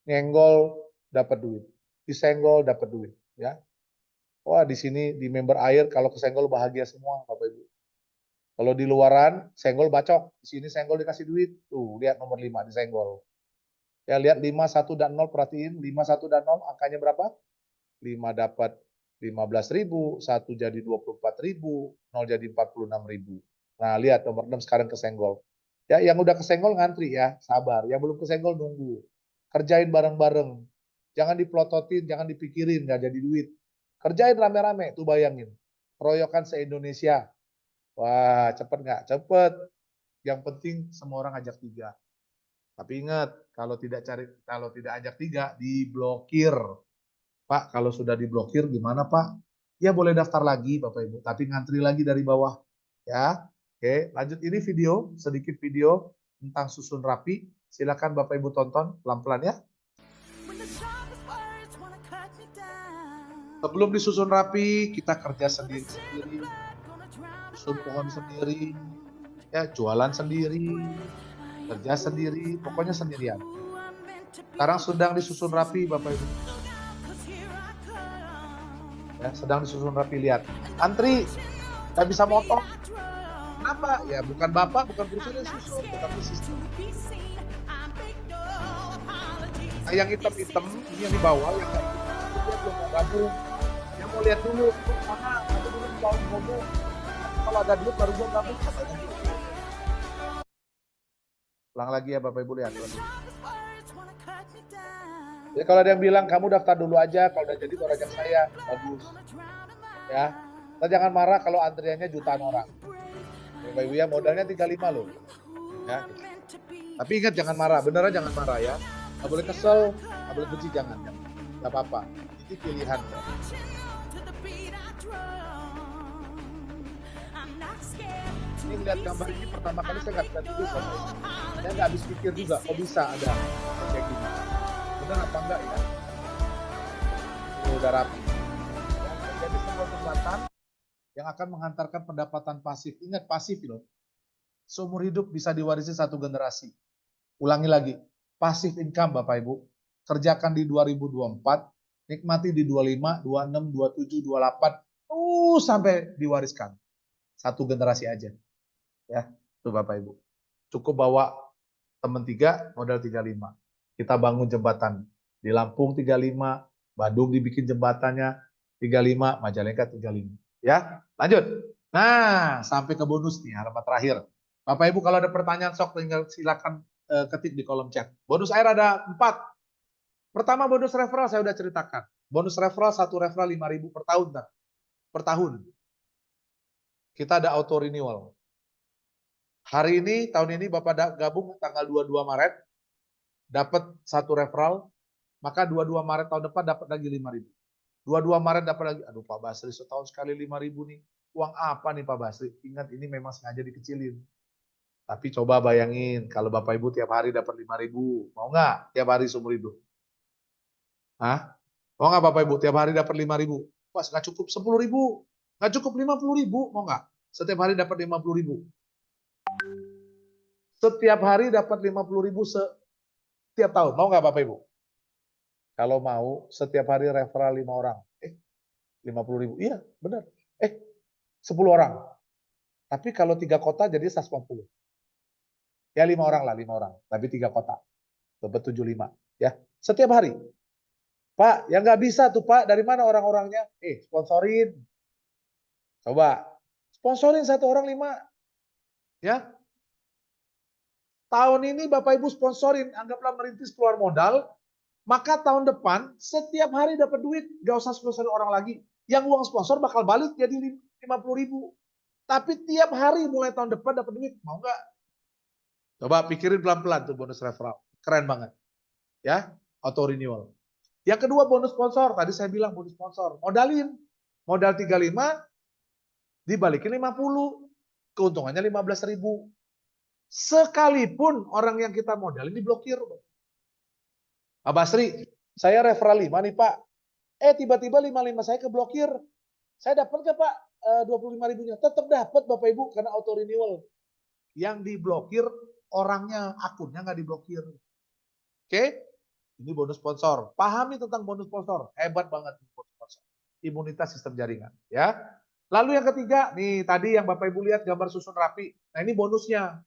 Nyenggol dapat duit. Disenggol dapat duit, ya. Wah, di sini di member air kalau kesenggol bahagia semua Bapak Ibu. Kalau di luaran senggol bacok, di sini senggol dikasih duit. Tuh, lihat nomor 5 disenggol. Ya, lihat 5, 1 dan 0, perhatiin 5, 1 dan 0 angkanya berapa? 5 dapat 15.000, 1 jadi 24.000, 0 jadi 46.000. Nah, lihat nomor 6 sekarang kesenggol. Ya, yang udah kesenggol ngantri ya, sabar. Yang belum kesenggol nunggu. Kerjain bareng-bareng. Jangan diplototin, jangan dipikirin, nggak jadi duit. Kerjain rame-rame, tuh bayangin. Keroyokan se-Indonesia. Wah, cepet nggak? Cepet. Yang penting semua orang ajak 3. Tapi ingat, kalau tidak ajak 3, diblokir. Pak, kalau sudah diblokir gimana Pak? Ya boleh daftar lagi Bapak Ibu, tapi ngantri lagi dari bawah. Ya, oke. Lanjut, ini video, sedikit video tentang susun rapi. Silakan Bapak Ibu tonton pelan-pelan ya. Sebelum disusun rapi, kita kerja sendiri-sendiri, susun pohon sendiri, ya jualan sendiri, kerja sendiri, pokoknya sendirian. Sekarang sedang disusun rapi, Bapak Ibu. Ya, sedang disusun rapi, lihat. Antri, nggak bisa motong. Kenapa? Ya bukan Bapak, bukan perusahaan yang susun, tetapi sistem. Nah, yang hitam-hitam, ini yang di bawah, yang nggak ikut, dia belum mau gabung. Yang mau lihat dulu, mana, aku dulu mau ngomong. Kalau ada duit baru gue gabung, katanya. Ulang lagi ya Bapak Ibu, lihat. Jadi kalau ada yang bilang kamu daftar dulu aja, kalau udah jadi baru ajak saya, bagus. Ya, kita jangan marah kalau antriannya jutaan orang. Bapak Ibu ya, modalnya 35 loh. Ya, gitu. Tapi ingat jangan marah, beneran jangan marah ya. Nggak boleh kesel, nggak boleh benci, jangan. Nggak apa-apa, ini pilihan. Ini lihat gambar ini pertama kali saya nggak bisa tidur, saya nggak habis pikir juga, kok bisa ada kayak gini. Benar apa enggak ya? Ini udah rapi. Jadi sebuah jembatan yang akan menghantarkan pendapatan pasif. Ingat pasif loh. Seumur hidup bisa diwarisi satu generasi. Ulangi lagi, pasif income Bapak Ibu. Kerjakan di 2024, nikmati di 25, 26, 27, 28, sampai diwariskan. Satu generasi aja. Ya, tuh Bapak Ibu. Cukup bawa teman 3, modal 35. Kita bangun jembatan. Di Lampung 35, Bandung dibikin jembatannya 35, Majalengka 35. Ya, lanjut. Nah, sampai ke bonus nih, halaman terakhir. Bapak Ibu kalau ada pertanyaan sok tinggal silakan ketik di kolom chat. Bonus air ada 4. Pertama bonus referral saya udah ceritakan. Bonus referral, 1 referral 5.000 per tahun. Per tahun. Kita ada auto renewal. Hari ini, tahun ini Bapak gabung tanggal 22 Maret, dapat 1 referral, maka 22 Maret tahun depan dapat lagi 5.000. 22 Maret dapat lagi, aduh Pak Basri setahun sekali 5.000 nih. Uang apa nih Pak Basri? Ingat ini memang sengaja dikecilin. Tapi coba bayangin, kalau Bapak Ibu tiap hari dapat 5.000, mau nggak tiap hari seumur hidup? Hah? Mau nggak Bapak Ibu tiap hari dapat 5.000? Pas nggak cukup 10.000, nggak cukup 50.000, mau nggak? Setiap hari dapat 50.000. Setiap hari dapat 50.000 setiap tahun, mau nggak Bapak Ibu? Kalau mau, setiap hari referral 5 orang. 50.000, iya benar. 10 orang. Tapi kalau 3 kota jadi 150. Ya 5 orang lah, 5 orang. Tapi 3 kota. dapat 75 ya. Setiap hari. Pak, yang nggak bisa tuh Pak, dari mana orang-orangnya? Sponsorin. Coba, sponsorin satu orang 5. Ya, tahun ini Bapak Ibu sponsorin, anggaplah merintis keluar modal, maka tahun depan setiap hari dapat duit, nggak usah sponsorin orang lagi. Yang uang sponsor bakal balik jadi 50.000. Tapi tiap hari mulai tahun depan dapat duit, mau nggak? Coba pikirin pelan-pelan tuh bonus referral, keren banget, ya, auto renewal. Yang kedua bonus sponsor, tadi saya bilang bonus sponsor, modalin, modal 35, dibalikin 50, keuntungannya 15.000. Sekalipun orang yang kita modalin diblokir. Pak Basri, saya referral 5 nih Pak. Tiba-tiba 55 saya keblokir. Saya dapat nggak Pak 25.000-nya? Tetap dapat Bapak Ibu karena auto renewal. Yang diblokir orangnya, akunnya nggak diblokir. Oke? Ini bonus sponsor. Pahami tentang bonus sponsor. Hebat banget bonus sponsor. Imunitas sistem jaringan, ya. Lalu yang ketiga, nih tadi yang Bapak Ibu lihat gambar susun rapi. Nah, ini bonusnya.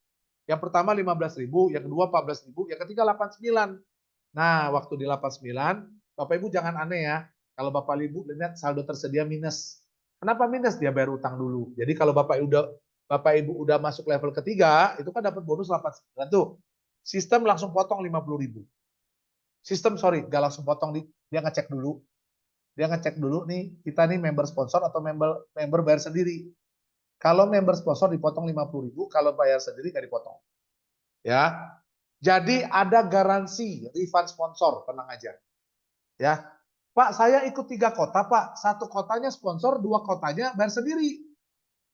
Yang pertama 15.000, yang kedua 14.000, yang ketiga 89. Nah, waktu di 89, Bapak Ibu jangan aneh ya. Kalau Bapak Ibu lihat saldo tersedia minus. Kenapa minus? Dia bayar utang dulu. Jadi kalau Bapak Ibu udah masuk level ketiga, itu kan dapat bonus 89 tuh. Sistem langsung potong 50.000. Sistem nggak langsung potong, dia ngecek dulu. Dia ngecek dulu nih, kita nih member sponsor atau member bayar sendiri. Kalau member sponsor dipotong 50.000, kalau bayar sendiri nggak dipotong. Ya, jadi ada garansi refund sponsor, tenang aja. Ya, Pak, saya ikut 3 kota, Pak. 1 kotanya sponsor, 2 kotanya bayar sendiri.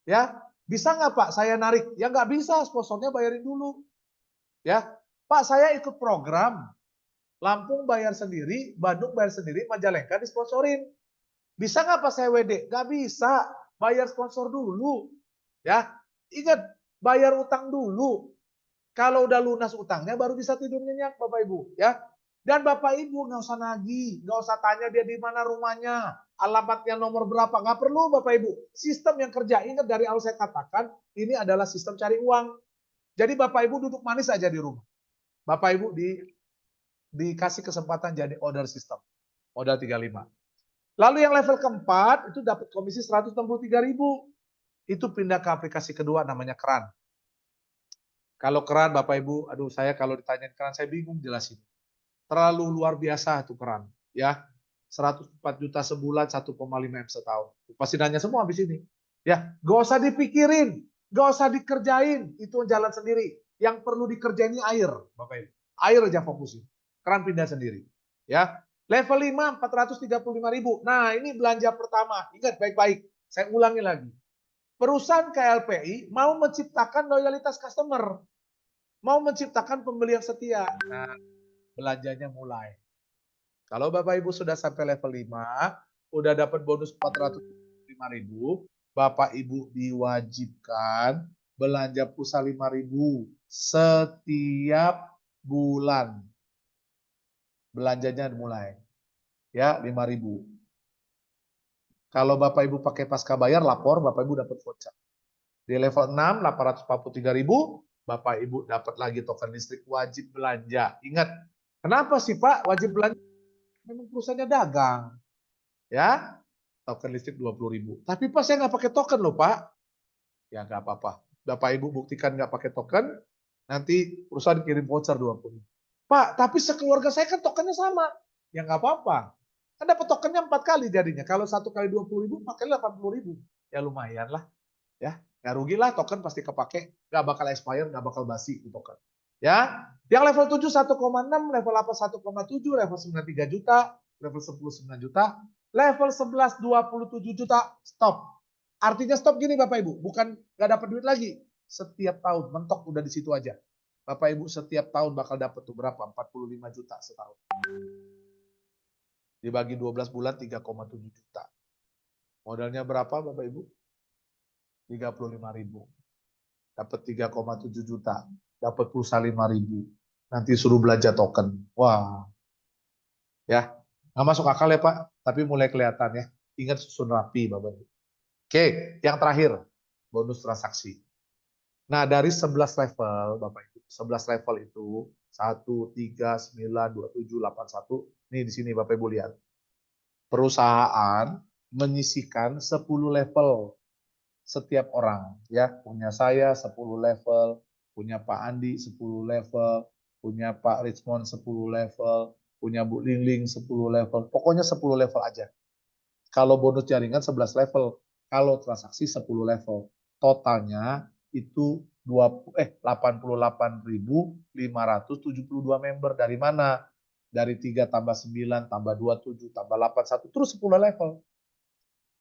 Ya, bisa nggak Pak saya narik? Ya nggak bisa, sponsornya bayarin dulu. Ya, Pak, saya ikut program. Lampung bayar sendiri, Bandung bayar sendiri, Majalengka disponsorin. Bisa nggak Pak saya WD? Nggak bisa, bayar sponsor dulu. Ya, ingat, bayar utang dulu. Kalau udah lunas utangnya baru bisa tidur nyenyak Bapak Ibu, ya. Dan Bapak Ibu nggak usah nagih, nggak usah tanya dia di mana rumahnya, alamatnya nomor berapa, nggak perlu Bapak Ibu. Sistem yang kerja, ingat dari awal saya katakan, ini adalah sistem cari uang. Jadi Bapak Ibu duduk manis aja di rumah. Bapak Ibu dikasih kesempatan jadi order system, modal 35. Lalu yang level keempat itu dapat komisi 163.000. Itu pindah ke aplikasi kedua namanya Keran. Kalau Keran Bapak Ibu, aduh saya kalau ditanyain Keran saya bingung jelasin. Terlalu luar biasa itu Keran, ya. 104 juta sebulan, 1,5 M setahun. Pasti nanya semua habis ini. Ya, gak usah dipikirin, gak usah dikerjain, itu jalan sendiri. Yang perlu dikerjain ini air, Bapak Ibu. Air aja fokusin. Keran pindah sendiri. Ya. Level 5, 435.000. Nah, ini belanja pertama. Ingat baik-baik. Saya ulangi lagi. Perusahaan KLPI mau menciptakan loyalitas customer. Mau menciptakan pembeli yang setia. Nah, belanjanya mulai. Kalau Bapak Ibu sudah sampai level 5, udah dapat bonus 405.000, Bapak Ibu diwajibkan belanja pulsa 5.000 setiap bulan. Belanjanya mulai. Ya, 5.000. Kalau Bapak Ibu pakai pasca bayar, lapor, Bapak Ibu dapat voucher. Di level 6, 843.000, Bapak Ibu dapat lagi token listrik wajib belanja. Ingat, kenapa sih Pak wajib belanja? Memang perusahaannya dagang. Ya, token listrik 20.000. Tapi Pak saya nggak pakai token loh Pak. Ya nggak apa-apa. Bapak Ibu buktikan nggak pakai token, nanti perusahaan kirim voucher 20.000. Pak, tapi sekeluarga saya kan tokennya sama. Ya nggak apa-apa. Kan dapat tokennya 4 kali jadinya. Kalau 1 kali 20.000, pakai 80.000. Ya lumayan lah. Ya, nggak rugi lah, token pasti kepake. Nggak bakal expire, nggak bakal basi itu token. Ya, yang level 7 1,6, level 8 1,7, level 9 3 juta, level 10 9 juta, level 11 27 juta, stop. Artinya stop gini Bapak Ibu, bukan nggak dapat duit lagi. Setiap tahun mentok udah di situ aja. Bapak Ibu setiap tahun bakal dapat tuh berapa? 45 juta setahun. Dibagi 12 bulan 3,7 juta. Modalnya berapa Bapak Ibu? 35.000. Dapat 3,7 juta. Dapat pulsa 5.000. Nanti suruh belanja token. Wah. Ya, nggak masuk akal ya Pak, tapi mulai kelihatan ya. Ingat susun rapi Bapak Ibu. Oke, yang terakhir, bonus transaksi. Nah, dari 11 level, Bapak Ibu, 11 level itu 1, 3, 9, 27, 81. Nih di sini Bapak Ibu lihat. Perusahaan menyisihkan 10 level setiap orang, ya. Punya saya 10 level, punya Pak Andi 10 level, punya Pak Richmond 10 level, punya Bu Lingling 10 level. Pokoknya 10 level aja. Kalau bonus jaringan 11 level, kalau transaksi 10 level. Totalnya itu 88.572 member. Dari mana? Dari 3 tambah 9 tambah 27 tambah 81 terus 10 level.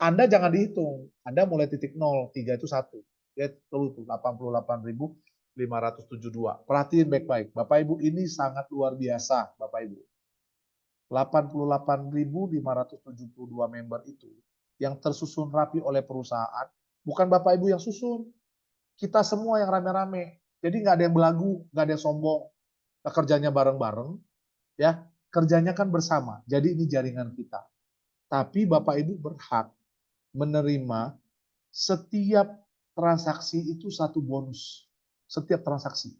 Anda jangan dihitung. Anda mulai titik 0, 3 itu 1. Ya, itu 88.572. Perhatiin baik-baik. Bapak Ibu, ini sangat luar biasa, Bapak Ibu. 88.572 member itu yang tersusun rapi oleh perusahaan, bukan Bapak Ibu yang susun, kita semua yang rame-rame. Jadi nggak ada yang belagu, nggak ada yang sombong. Nah, kerjanya bareng-bareng, ya kerjanya kan bersama. Jadi ini jaringan kita. Tapi Bapak Ibu berhak menerima setiap transaksi itu satu bonus. Setiap transaksi.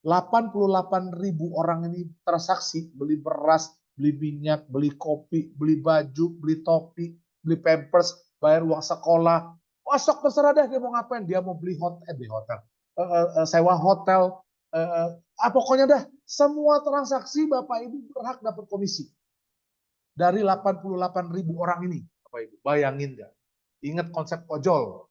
88.000 orang ini transaksi, beli beras, beli minyak, beli kopi, beli baju, beli topi, beli pampers, bayar uang sekolah. Masuk terserah deh dia mau ngapain. Dia mau beli hotel, sewa hotel, pokoknya dah. Semua transaksi Bapak Ibu berhak dapat komisi. Dari 88.000 orang ini, Bapak Ibu. Bayangin nggak? Ingat konsep ojol.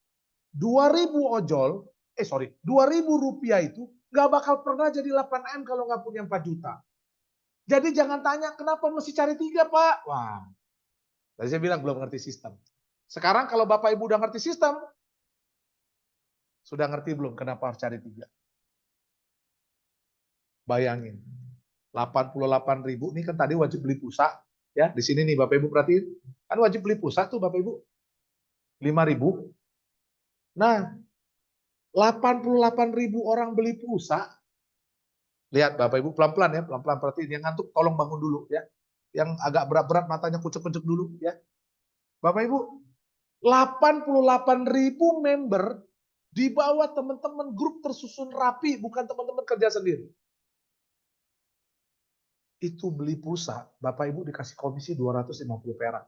2.000 ojol, 2.000 rupiah itu nggak bakal pernah jadi 8M kalau nggak punya 4 juta. Jadi jangan tanya kenapa mesti cari 3, Pak. Wah, tadi saya bilang belum ngerti sistem. Sekarang kalau Bapak Ibu udah ngerti sistem, sudah ngerti belum kenapa harus cari 3? Bayangin, 88.000 ini kan tadi wajib beli pulsa, ya di sini nih Bapak Ibu perhatiin, kan wajib beli pulsa tuh Bapak Ibu, 5.000. Nah, 88.000 orang beli pulsa. Lihat Bapak Ibu pelan-pelan ya, pelan-pelan perhatiin. Yang ngantuk tolong bangun dulu ya. Yang agak berat-berat matanya kucek-kucek dulu ya. Bapak Ibu, 88.000 member di bawah teman-teman grup tersusun rapi, bukan teman-teman kerja sendiri. Itu beli pulsa, Bapak Ibu dikasih komisi 250 perak.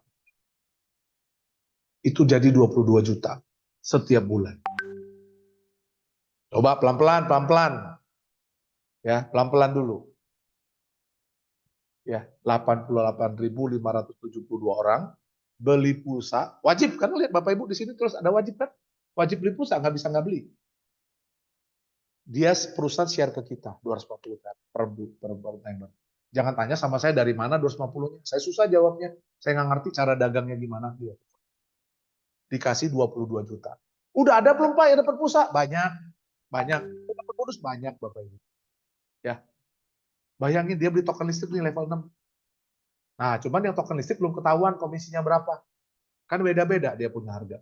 Itu jadi 22 juta setiap bulan. Coba pelan-pelan, pelan-pelan. Ya, pelan-pelan dulu. Ya, 88.572 orang beli pulsa, wajib kan, lihat Bapak Ibu di sini terus ada wajib kan? Wajib beli pulsa, nggak bisa nggak beli. Dia perusahaan share ke kita 250 per member. Jangan tanya sama saya dari mana 250-nya. Saya susah jawabnya. Saya nggak ngerti cara dagangnya gimana dia. Dikasih 22 juta. Udah ada belum Pak yang dapat pulsa? Banyak. Banyak. Dapat bonus banyak Bapak Ibu. Ya. Bayangin dia beli token listrik nih level 6. Nah, cuman yang token listrik belum ketahuan komisinya berapa. Kan beda-beda dia punya harga.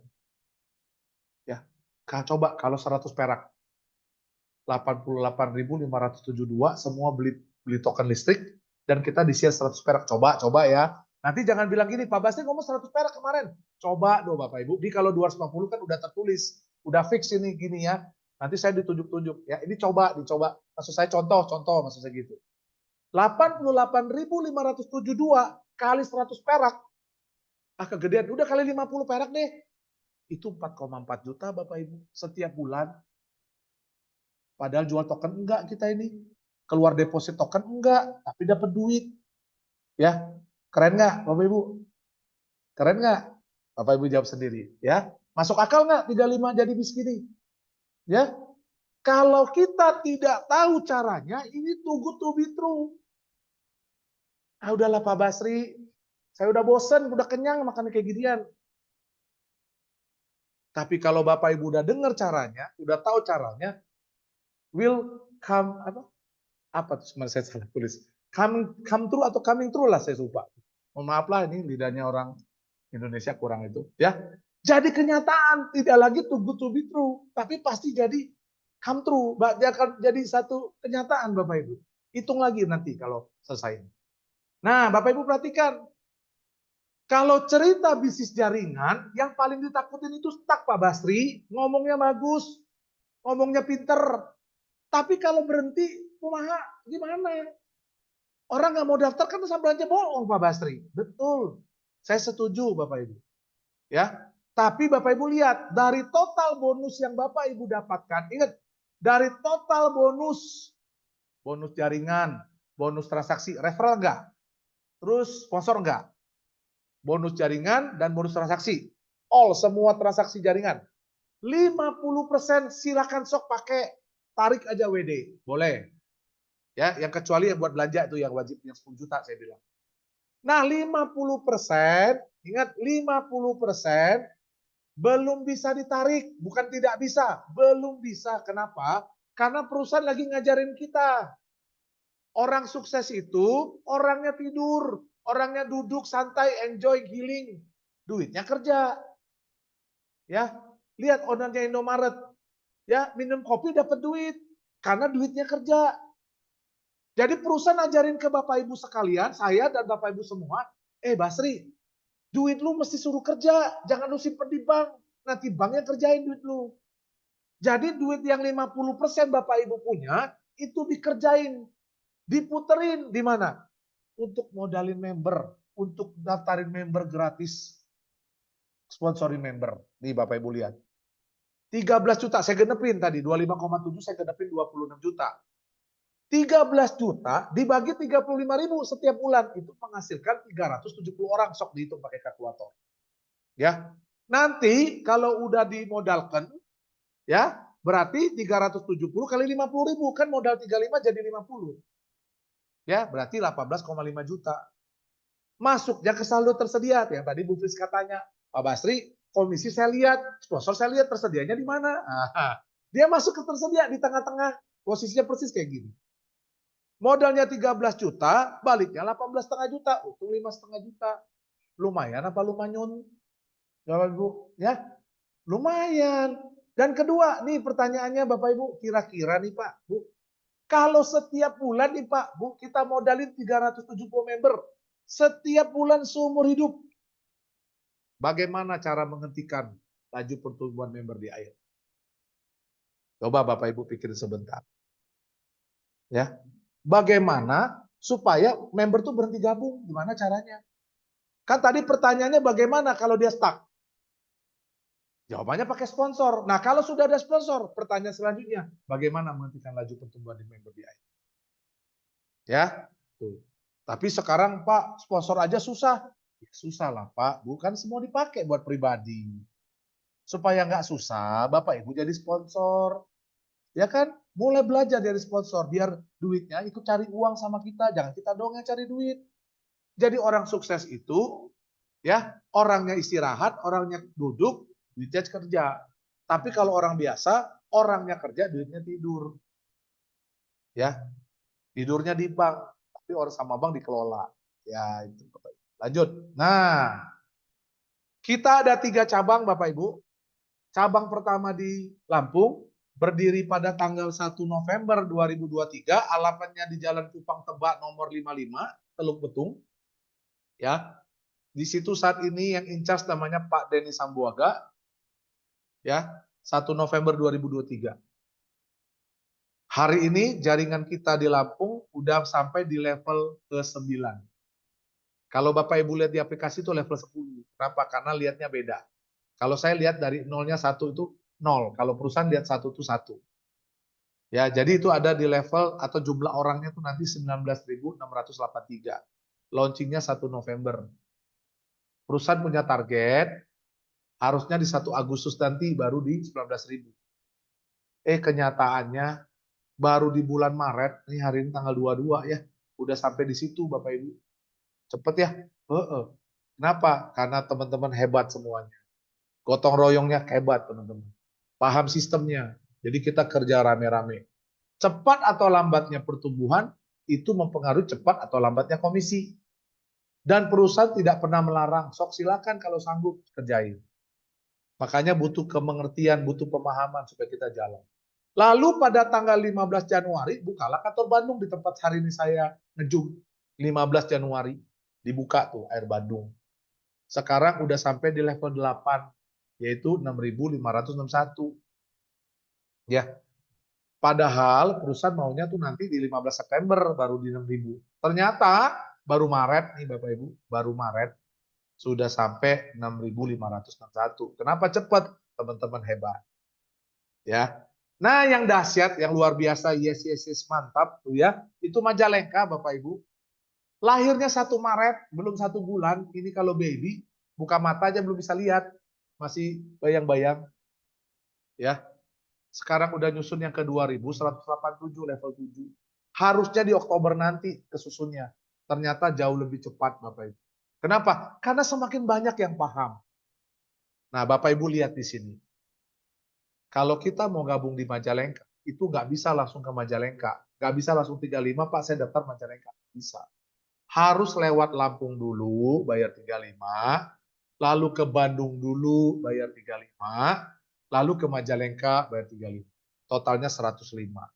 Ya. Coba kalau 100 perak. 88.572 semua beli token listrik dan kita di-share 100 perak. Coba ya. Nanti jangan bilang gini, Pak Basri ngomong 100 perak kemarin. Coba dong Bapak Ibu. Di kalau 250 kan udah tertulis, udah fix ini gini ya. Nanti saya ditunjuk-tunjuk ya. Ini dicoba. Maksud saya contoh maksud saya gitu. 88.572 kali 100 perak. Kegedean. Udah kali 50 perak deh. Itu 4,4 juta Bapak Ibu setiap bulan. Padahal jual token enggak kita ini. Keluar deposit token enggak, tapi dapat duit. Ya, keren nggak Bapak Ibu? Keren nggak? Bapak Ibu jawab sendiri. Ya, masuk akal nggak 35 jadi miskin? Ya, kalau kita tidak tahu caranya, ini too good to be true. Udahlah Pak Basri, saya udah bosen, udah kenyang makan kayak ginian. Tapi kalau Bapak Ibu udah dengar caranya, udah tahu caranya, will come apa tuh saya salah tulis, come true atau coming true lah saya lupa. Mohon maaf lah ini lidahnya orang Indonesia kurang itu ya. Jadi kenyataan tidak lagi too good to be true, tapi pasti jadi come true, jadi satu kenyataan Bapak Ibu. Hitung lagi nanti kalau selesai. Nah Bapak Ibu perhatikan, kalau cerita bisnis jaringan yang paling ditakutin itu stuck Pak Basri, ngomongnya bagus, ngomongnya pinter. Tapi kalau berhenti, kumaha gimana? Orang nggak mau daftar kan bisa belanja bohong, Pak Basri. Betul. Saya setuju, Bapak Ibu. Ya, tapi Bapak Ibu lihat dari total bonus yang Bapak Ibu dapatkan, ingat dari total bonus, bonus jaringan, bonus transaksi, referral enggak, terus sponsor enggak, bonus jaringan dan bonus transaksi, all semua transaksi jaringan, 50% silakan sok pakai, tarik aja WD, boleh. Ya, yang kecuali yang buat belanja itu yang wajib yang 10 juta saya bilang. Nah, 50%, ingat 50% belum bisa ditarik, bukan tidak bisa, belum bisa. Kenapa? Karena perusahaan lagi ngajarin kita. Orang sukses itu orangnya tidur, orangnya duduk santai, enjoy, healing, duitnya kerja. Ya, lihat ownernya Indomaret, ya minum kopi dapat duit karena duitnya kerja. Jadi perusahaan ajarin ke Bapak Ibu sekalian, saya dan Bapak Ibu semua, Basri, duit lu mesti suruh kerja, jangan lu simpen di bank. Nanti banknya kerjain duit lu. Jadi duit yang 50% Bapak Ibu punya, itu dikerjain. Diputerin di mana? Untuk modalin member, untuk daftarin member gratis, sponsorin member. Nih Bapak Ibu lihat. 13 juta, saya genepin tadi, 25,7 saya genepin 26 juta. 13 juta dibagi 35.000 setiap bulan, itu menghasilkan 370 orang, sok dihitung pakai kalkulator. Ya. Nanti kalau udah dimodalkan, ya, berarti 370 kali 50.000 kan modal 35 jadi 50. Ya, berarti 18,5 juta. Masuknya ke saldo tersedia. Yang tadi Bu Friska tanya, Pak Basri, komisi saya lihat, sponsor saya lihat tersedianya di mana? Dia masuk ke tersedia di tengah-tengah, posisinya persis kayak gini. Modalnya 13 juta, baliknya 18,5 juta, untung 5,5 juta. Lumayan apa lumayan? Bapak Ibu, ya? Lumayan. Dan kedua, nih pertanyaannya Bapak Ibu, kira-kira nih Pak, Bu, kalau setiap bulan nih Pak, Bu, kita modalin 370 member, setiap bulan seumur hidup, bagaimana cara menghentikan laju pertumbuhan member di air? Coba Bapak Ibu pikir sebentar. Ya, bagaimana supaya member tuh berhenti gabung? Gimana caranya? Kan tadi pertanyaannya bagaimana kalau dia stuck? Jawabannya pakai sponsor. Nah, kalau sudah ada sponsor, pertanyaan selanjutnya, bagaimana menghentikan laju pertumbuhan di member di air? Ya, tuh. Tapi sekarang Pak, sponsor aja susah. Ya, susah lah Pak, bukan semua dipakai buat pribadi. Supaya nggak susah, Bapak Ibu jadi sponsor. Ya kan? Mulai belajar dari sponsor, biar duitnya ikut cari uang sama kita. Jangan kita doang yang cari duit. Jadi orang sukses itu, ya orangnya istirahat, orangnya duduk, duitnya kerja. Tapi kalau orang biasa, orangnya kerja, duitnya tidur. Ya, tidurnya di bank, tapi orang sama bank dikelola. Ya, itu. Lanjut. Nah, kita ada 3 cabang Bapak Ibu. Cabang pertama di Lampung, berdiri pada tanggal 1 November 2023, alamatnya di Jalan Kupang Tebak nomor 55, Teluk Betung. Ya, di situ saat ini yang in charge namanya Pak Denny Sambuaga. Ya, 1 November 2023. Hari ini jaringan kita di Lampung udah sampai di level ke-9. Kalau Bapak Ibu lihat di aplikasi itu level 10. Kenapa? Karena lihatnya beda. Kalau saya lihat dari nolnya 1 itu 0. Kalau perusahaan lihat 1 itu 1. Ya, jadi itu ada di level atau jumlah orangnya itu nanti 19.683. Launchingnya 1 November. Perusahaan punya target, harusnya di 1 Agustus nanti baru di 19.000. Kenyataannya baru di bulan Maret, ini hari ini tanggal 22 ya, udah sampai di situ Bapak Ibu. Cepet ya? Kenapa? Karena teman-teman hebat semuanya. Gotong royongnya hebat teman-teman. Paham sistemnya. Jadi kita kerja rame-rame. Cepat atau lambatnya pertumbuhan itu mempengaruhi cepat atau lambatnya komisi. Dan perusahaan tidak pernah melarang. Sok silakan kalau sanggup kerjain. Makanya butuh kemengertian, butuh pemahaman supaya kita jalan. Lalu pada tanggal 15 Januari bukalah kantor Bandung di tempat hari ini saya ngejum. 15 Januari dibuka tuh Air Bandung. Sekarang udah sampai di level 8 yaitu 6.561. Ya, padahal perusahaan maunya tuh nanti di 15 September baru di 6.000. Ternyata baru Maret nih Bapak Ibu, baru Maret sudah sampai 6.561. Kenapa cepat? Teman-teman hebat. Ya. Nah, yang dahsyat, yang luar biasa, yes, yes, yes, mantap tuh ya, itu Majalengka Bapak Ibu. Lahirnya 1 Maret, belum 1 bulan, ini kalau baby, buka mata aja belum bisa lihat, masih bayang-bayang. Ya, sekarang udah nyusun yang ke 2.187 level 7. Harusnya di Oktober nanti kesusunnya. Ternyata jauh lebih cepat Bapak Ibu. Kenapa? Karena semakin banyak yang paham. Nah, Bapak Ibu lihat di sini. Kalau kita mau gabung di Majalengka, itu nggak bisa langsung ke Majalengka. Nggak bisa langsung 35, Pak, saya daftar Majalengka. Bisa. Harus lewat Lampung dulu, bayar 35. Lalu ke Bandung dulu, bayar 35. Lalu ke Majalengka, bayar 35. Totalnya 105.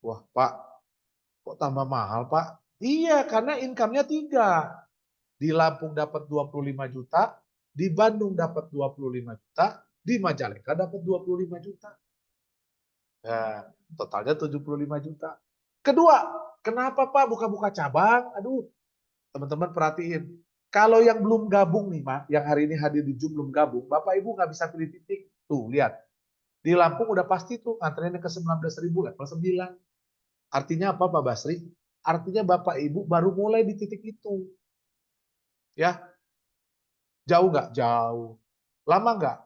Wah, Pak, kok tambah mahal, Pak? Iya, karena income-nya 3. Di Lampung dapat 25 juta, di Bandung dapat 25 juta, di Majalengka dapat 25 juta. Ya, totalnya 75 juta. Kedua, kenapa Pak buka-buka cabang? Aduh, teman-teman perhatiin. Kalau yang belum gabung nih, Mak, yang hari ini hadir di Zoom belum gabung, Bapak Ibu nggak bisa pilih titik. Tuh, lihat. Di Lampung udah pasti tuh antreannya ke 19.000 level 9. Artinya apa Pak Basri? Artinya Bapak Ibu baru mulai di titik itu. Ya, jauh nggak? Jauh. Lama nggak?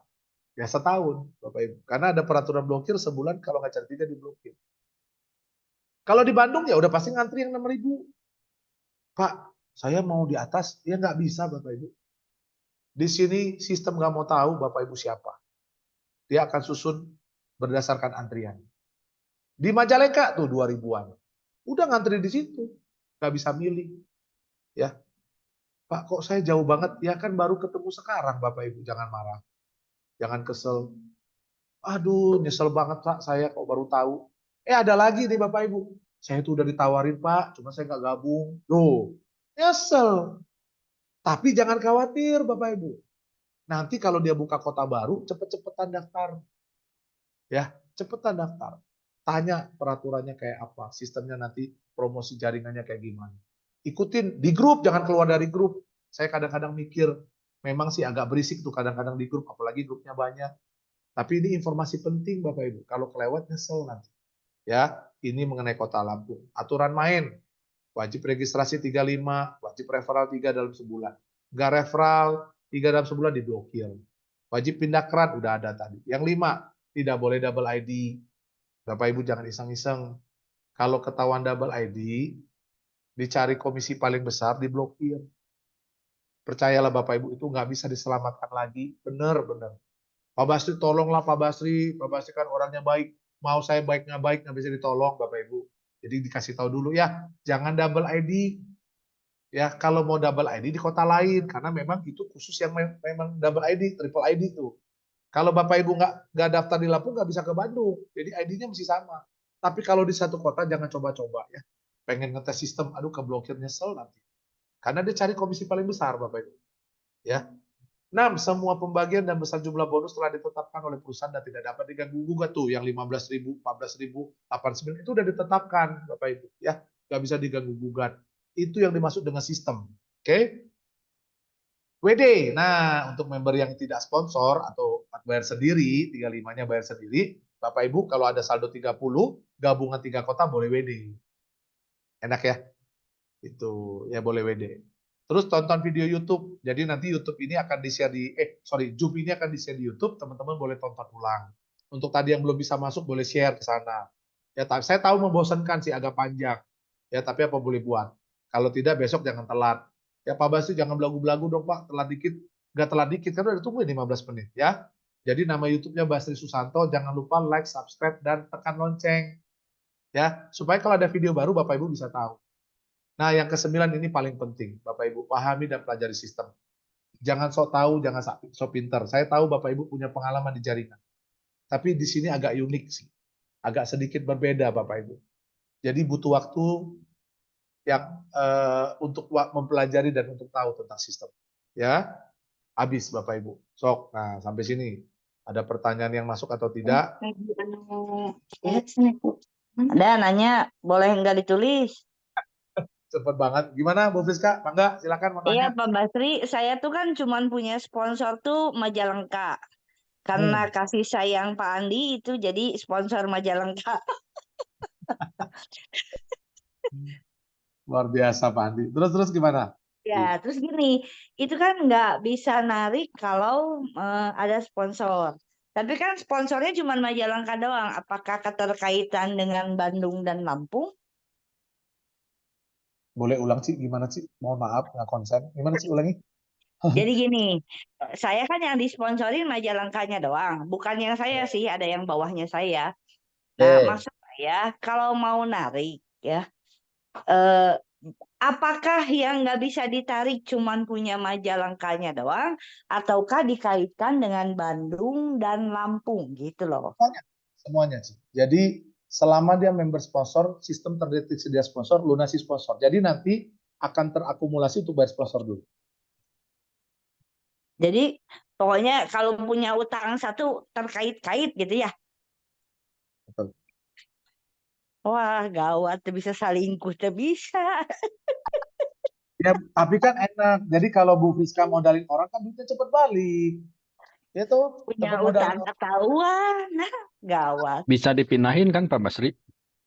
Ya setahun, Bapak Ibu. Karena ada peraturan blokir sebulan kalau nggak cari tiga diblokir. Kalau di Bandung ya udah pasti ngantri yang 6.000. Pak, saya mau di atas, ya nggak bisa Bapak Ibu. Di sini sistem nggak mau tahu Bapak Ibu siapa. Dia akan susun berdasarkan antrian. Di Majalengka tuh 2.000-an. Udah ngantri di situ. Nggak bisa milih. Ya, Pak kok saya jauh banget? Ya kan baru ketemu sekarang Bapak Ibu, jangan marah. Jangan kesel. Aduh, nyesel banget Pak, saya kok baru tahu. Ada lagi nih Bapak Ibu. Saya tuh udah ditawarin Pak, cuma saya nggak gabung. Loh, nyesel. Tapi jangan khawatir Bapak Ibu. Nanti kalau dia buka kota baru, cepet-cepetan daftar. Ya, cepetan daftar. Tanya peraturannya kayak apa, sistemnya nanti promosi jaringannya kayak gimana. Ikutin di grup, jangan keluar dari grup. Saya kadang-kadang mikir, memang sih agak berisik tuh kadang-kadang di grup, apalagi grupnya banyak. Tapi ini informasi penting Bapak Ibu. Kalau kelewat nyesel nanti. Ya, ini mengenai Kota Lampung. Aturan main, wajib registrasi 35, wajib referral 3 dalam sebulan. Enggak referral 3 dalam sebulan diblokir. Wajib pindah keran udah ada tadi. Yang 5, tidak boleh double ID. Bapak Ibu jangan iseng-iseng. Kalau ketahuan double ID, dicari komisi paling besar diblokir. Percayalah Bapak Ibu itu nggak bisa diselamatkan lagi. Benar-benar. Pak Basri tolonglah Pak Basri. Pak Basri kan orangnya baik. Mau saya baik nggak bisa ditolong Bapak Ibu. Jadi dikasih tahu dulu ya, jangan double ID. Ya, kalau mau double ID di kota lain, karena memang itu khusus yang memang double ID, triple ID itu. Kalau Bapak Ibu nggak daftar di Lampung, nggak bisa ke Bandung. Jadi ID-nya mesti sama. Tapi kalau di satu kota jangan coba-coba ya. Pengen ngetes sistem, aduh keblokir nyesel nanti. Karena dia cari komisi paling besar Bapak Ibu. Ya. 6. Semua pembagian dan besar jumlah bonus telah ditetapkan oleh perusahaan dan tidak dapat diganggu gugat tuh. Yang 15.000, 14.000, 89 itu udah ditetapkan Bapak Ibu. Ya, nggak bisa diganggu gugat. Itu yang dimaksud dengan sistem. Oke? WD. Nah, untuk member yang tidak sponsor atau bayar sendiri, 35-nya bayar sendiri, Bapak Ibu kalau ada saldo 30, gabungan 3 kota boleh WD. Enak ya? Itu ya boleh WD. Terus tonton video YouTube. Jadi nanti YouTube ini akan di-share di Zoom ini akan di-share di YouTube, teman-teman boleh tonton ulang. Untuk tadi yang belum bisa masuk boleh share ke sana. Ya, saya tahu membosankan sih agak panjang. Ya, tapi apa boleh buat. Kalau tidak besok jangan telat. Ya Pak Basri jangan belagu-belagu dong Pak, telat dikit. Nggak telat dikit kan udah tungguin 15 menit ya. Jadi nama YouTube-nya Basri Susanto, jangan lupa like, subscribe dan tekan lonceng. Ya, supaya kalau ada video baru Bapak Ibu bisa tahu. Nah, yang ke-9 ini paling penting. Bapak Ibu pahami dan pelajari sistem. Jangan sok tahu, jangan sok pintar. Saya tahu Bapak Ibu punya pengalaman di jaringan. Tapi di sini agak unik sih. Agak sedikit berbeda Bapak Ibu. Jadi butuh waktu yang untuk mempelajari dan untuk tahu tentang sistem. Ya, habis Bapak Ibu. Sok. Nah, sampai sini. Ada pertanyaan yang masuk atau tidak? Ada nanya, boleh nggak ditulis? Cepet banget. Gimana Bu Friska? Mangga, silakan mau Iya nanya. Pak Basri, saya tuh kan cuman punya sponsor tuh Majalengka. Karena kasih sayang Pak Andi itu jadi sponsor Majalengka. Luar biasa Pak Andi. Terus gimana? Ya, terus gini, itu kan nggak bisa narik kalau ada sponsor. Tapi kan sponsornya cuma Majalengka doang. Apakah keterkaitan dengan Bandung dan Lampung? Boleh ulang sih? Gimana sih? Mohon maaf, nggak konsen. Gimana sih ulangi? Jadi gini, saya kan yang disponsorin Majalengkanya doang. Bukan yang saya sih, ada yang bawahnya saya. Nah, Oke. maksud saya kalau mau narik ya, eh, apakah yang nggak bisa ditarik cuman punya Majalengkanya doang, ataukah dikaitkan dengan Bandung dan Lampung gitu loh? Semuanya sih. Jadi selama dia member sponsor, sistem terdeteksi dia sponsor, lunasi sponsor. Jadi nanti akan terakumulasi untuk bayar sponsor dulu. Jadi pokoknya kalau punya utang satu terkait-kait gitu ya. Betul. Wah, gawat, bisa salingkuh, bisa. Ya, tapi kan enak. Jadi kalau Bu Friska modalin orang kan duitnya cepet balik. Ya tuh, Punya cepet modalin utang orang. ketahuan. Nah, gawat. Bisa dipindahin kan Pak Basri?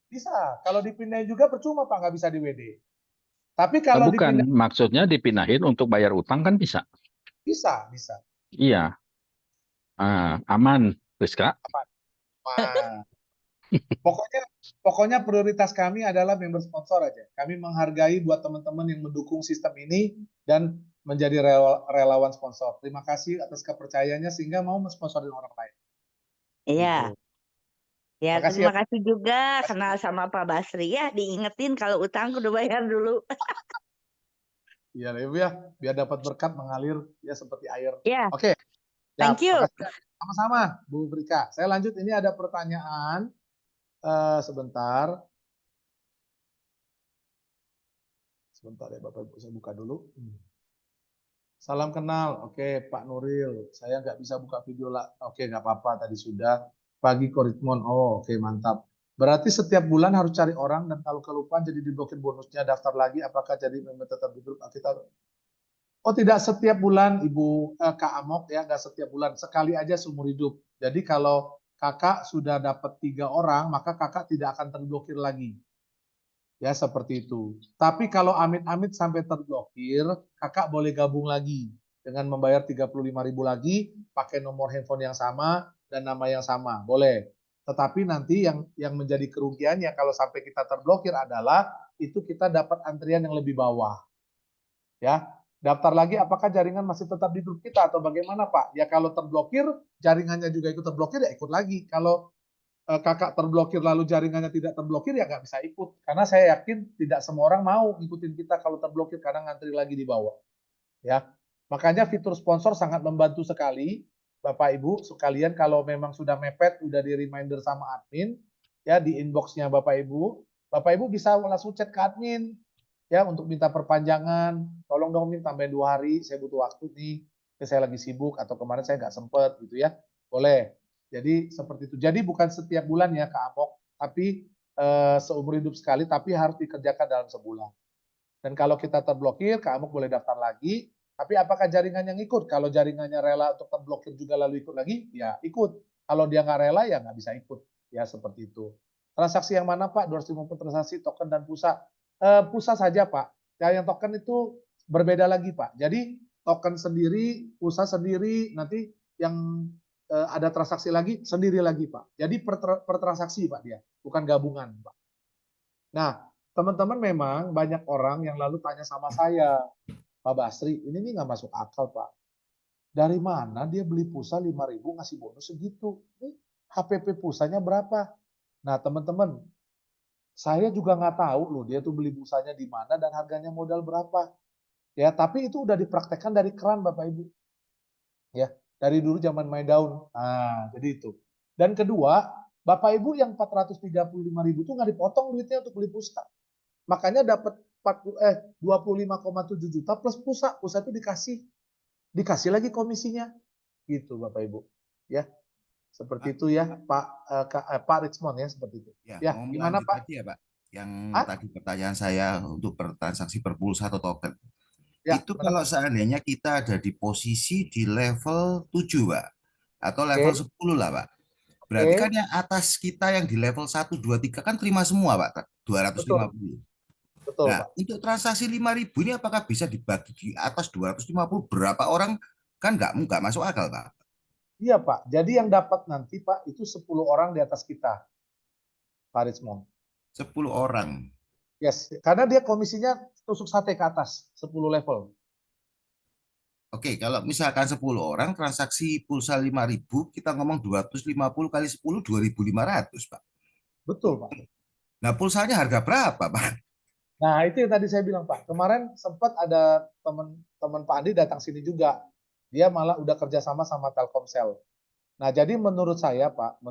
Bisa. Kalau dipindahin juga percuma Pak, nggak bisa di WD. Tapi kalau Bukan, dipindah, maksudnya dipindahin untuk bayar utang kan bisa. bisa. Iya, aman, Rizka. Nah, pokoknya prioritas kami adalah member sponsor aja. Kami menghargai buat teman-teman yang mendukung sistem ini dan menjadi relawan sponsor. Terima kasih atas kepercayaannya sehingga mau mensponsorin orang lain. Gitu. Iya. Ya, Makasih ya. terima kasih juga kenal sama Pak Basri ya. Diingetin kalau utang udah bayar dulu. Iya, Ibu ya, biar dapat berkat mengalir ya seperti air. Ya, Oke, ya, thank you. makasih. Sama-sama, Bu Brika. Saya lanjut. Ini ada pertanyaan. Sebentar. Sebentar ya, Bapak Ibu. Saya buka dulu. Salam kenal. Oke, Pak Nuril. Saya nggak bisa buka video lah. Oke, nggak apa-apa. Tadi sudah. Pagi Koritmon. Oh, oke, mantap. Berarti setiap bulan harus cari orang dan kalau kelupaan jadi diblokir bonusnya daftar lagi. Apakah jadi member tetap di grup kita? Oh, tidak setiap bulan, Ibu Kak Amok ya, nggak setiap bulan. Sekali aja seumur hidup. Jadi kalau kakak sudah dapat 3 orang, maka kakak tidak akan terblokir lagi. Ya, seperti itu. Tapi kalau amit-amit sampai terblokir, kakak boleh gabung lagi dengan membayar 35.000 lagi, pakai nomor handphone yang sama dan nama yang sama. Boleh. Tetapi nanti yang menjadi kerugiannya kalau sampai kita terblokir adalah itu kita dapat antrian yang lebih bawah. Ya, daftar lagi apakah jaringan masih tetap di grup kita atau bagaimana, Pak? Ya kalau terblokir, jaringannya juga ikut terblokir ya ikut lagi. Kalau kakak terblokir lalu jaringannya tidak terblokir ya nggak bisa ikut karena saya yakin tidak semua orang mau ngikutin kita kalau terblokir karena ngantri lagi di bawah ya, makanya fitur sponsor sangat membantu sekali Bapak Ibu sekalian. Kalau memang sudah mepet udah di reminder sama admin ya, di inboxnya Bapak Ibu bisa langsung chat ke admin ya untuk minta perpanjangan, tolong dong Min tambahin 2 hari, saya butuh waktu nih, saya lagi sibuk atau kemarin saya nggak sempet gitu ya, boleh. Jadi seperti itu. Jadi bukan setiap bulan ya Kak Amok, tapi seumur hidup sekali, tapi harus dikerjakan dalam sebulan. Dan kalau kita terblokir, Kak Amok boleh daftar lagi. Tapi apakah jaringannya ngikut? Kalau jaringannya rela untuk terblokir juga lalu ikut lagi, ya ikut. Kalau dia nggak rela, ya nggak bisa ikut. Ya seperti itu. Transaksi yang mana Pak? 250 transaksi token dan pulsa. Pulsa saja Pak. Ya, yang token itu berbeda lagi Pak. Jadi token sendiri, pulsa sendiri, nanti yang ada transaksi lagi sendiri lagi Pak. Jadi per transaksi Pak dia, bukan gabungan Pak. Nah, teman-teman memang banyak orang yang lalu tanya sama saya, Pak Basri, ini nih nggak masuk akal Pak. Dari mana dia beli pulsa 5.000 ngasih bonus segitu? Ini HPP pulsanya berapa? Nah, teman-teman, saya juga nggak tahu loh dia tuh beli pulsanya di mana dan harganya modal berapa. Ya, tapi itu udah dipraktekkan dari keran Bapak Ibu. Ya, dari dulu zaman main daun. Nah, jadi itu. Dan kedua, Bapak Ibu yang 435.000 itu nggak dipotong duitnya untuk beli pulsa. Makanya dapat 25,7 juta plus pulsa. Pulsa itu dikasih lagi komisinya. Gitu Bapak Ibu. Ya. Seperti itu ya, Pak Richmond ya, seperti itu. Ya, Ya, mau gimana lanjut Pak? lagi ya Pak, yang Hah? tadi pertanyaan saya untuk transaksi per pulsa atau token. Ya, Itu kalau seandainya kita ada di posisi di level 7 Pak, atau level 10 lah Pak. Berarti kan yang atas kita yang di level 1, 2, 3 kan terima semua Pak, 250. betul Nah, Pak. untuk transaksi 5.000 ini apakah bisa dibagi di atas 250 berapa orang? Kan nggak masuk akal Pak. Iya Pak, jadi yang dapat nanti Pak itu 10 orang di atas kita, Pak Richmond. 10 orang. Yes, karena dia komisinya tusuk sate ke atas, 10 level. Oke, kalau misalkan 10 orang transaksi pulsa 5.000, kita ngomong 250 kali 10, 2.500 Pak. Betul Pak. Nah, pulsanya harga berapa Pak? Nah, itu yang tadi saya bilang Pak. Kemarin sempat ada teman Pak Andi datang sini juga. Dia malah udah kerjasama sama Telkomsel. Nah, jadi menurut saya Pak,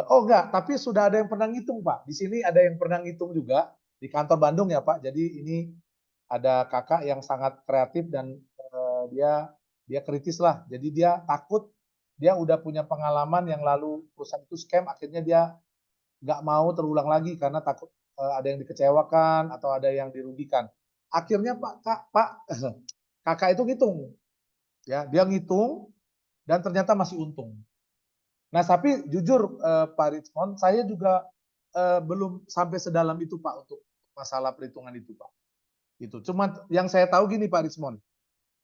oh enggak, tapi sudah ada yang pernah ngitung Pak. Di sini ada yang pernah ngitung juga di kantor Bandung ya Pak. Jadi ini ada kakak yang sangat kreatif dan dia kritis lah. Jadi dia takut, dia udah punya pengalaman yang lalu perusahaan itu scam, akhirnya dia nggak mau terulang lagi karena takut ada yang dikecewakan atau ada yang dirugikan. Akhirnya kakak itu ngitung, ya dia ngitung dan ternyata masih untung. Nah tapi jujur Pak Richmond, saya juga belum sampai sedalam itu Pak untuk masalah perhitungan itu Pak. Itu cuma yang saya tahu gini Pak Richmond,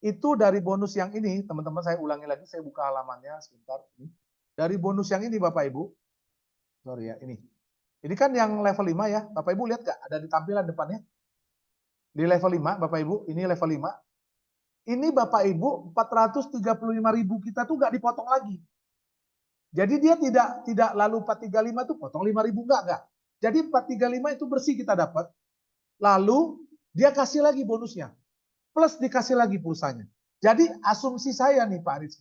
itu dari bonus yang ini, teman-teman saya ulangi lagi, saya buka halamannya sebentar. Dari bonus yang ini Bapak Ibu, sorry ya ini. Ini kan yang level 5 ya, Bapak Ibu lihat nggak? Ada di tampilan depannya. Di level 5, Bapak Ibu, ini level 5. Ini Bapak Ibu, 435.000 kita tuh nggak dipotong lagi. Jadi dia tidak lalu 435 itu potong 5.000 enggak. Jadi 435 itu bersih kita dapat. Lalu dia kasih lagi bonusnya. Plus dikasih lagi pulsanya. Jadi asumsi saya nih Pak Aris,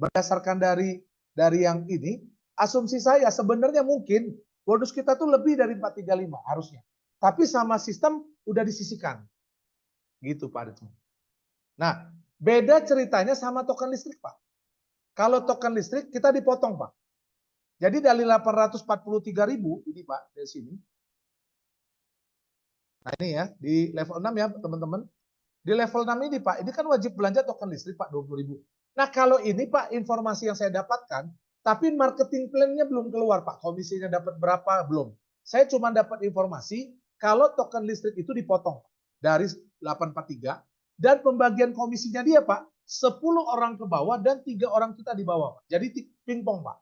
berdasarkan dari yang ini, asumsi saya sebenarnya mungkin bonus kita tuh lebih dari 435 harusnya. Tapi sama sistem udah disisihkan. Gitu Pak Aris. Nah, beda ceritanya sama token listrik Pak. Kalau token listrik kita dipotong Pak. Jadi dari 843.000 ini Pak, dari sini. Nah ini ya, di level 6 ya teman-teman. Di level 6 ini Pak, ini kan wajib belanja token listrik Pak, 20.000. Nah kalau ini Pak, informasi yang saya dapatkan, tapi marketing plan-nya belum keluar Pak, komisinya dapat berapa, belum. Saya cuma dapat informasi, kalau token listrik itu dipotong dari 843, dan pembagian komisinya dia Pak, 10 orang ke bawah dan 3 orang kita di bawah. Pak. Jadi pingpong Pak.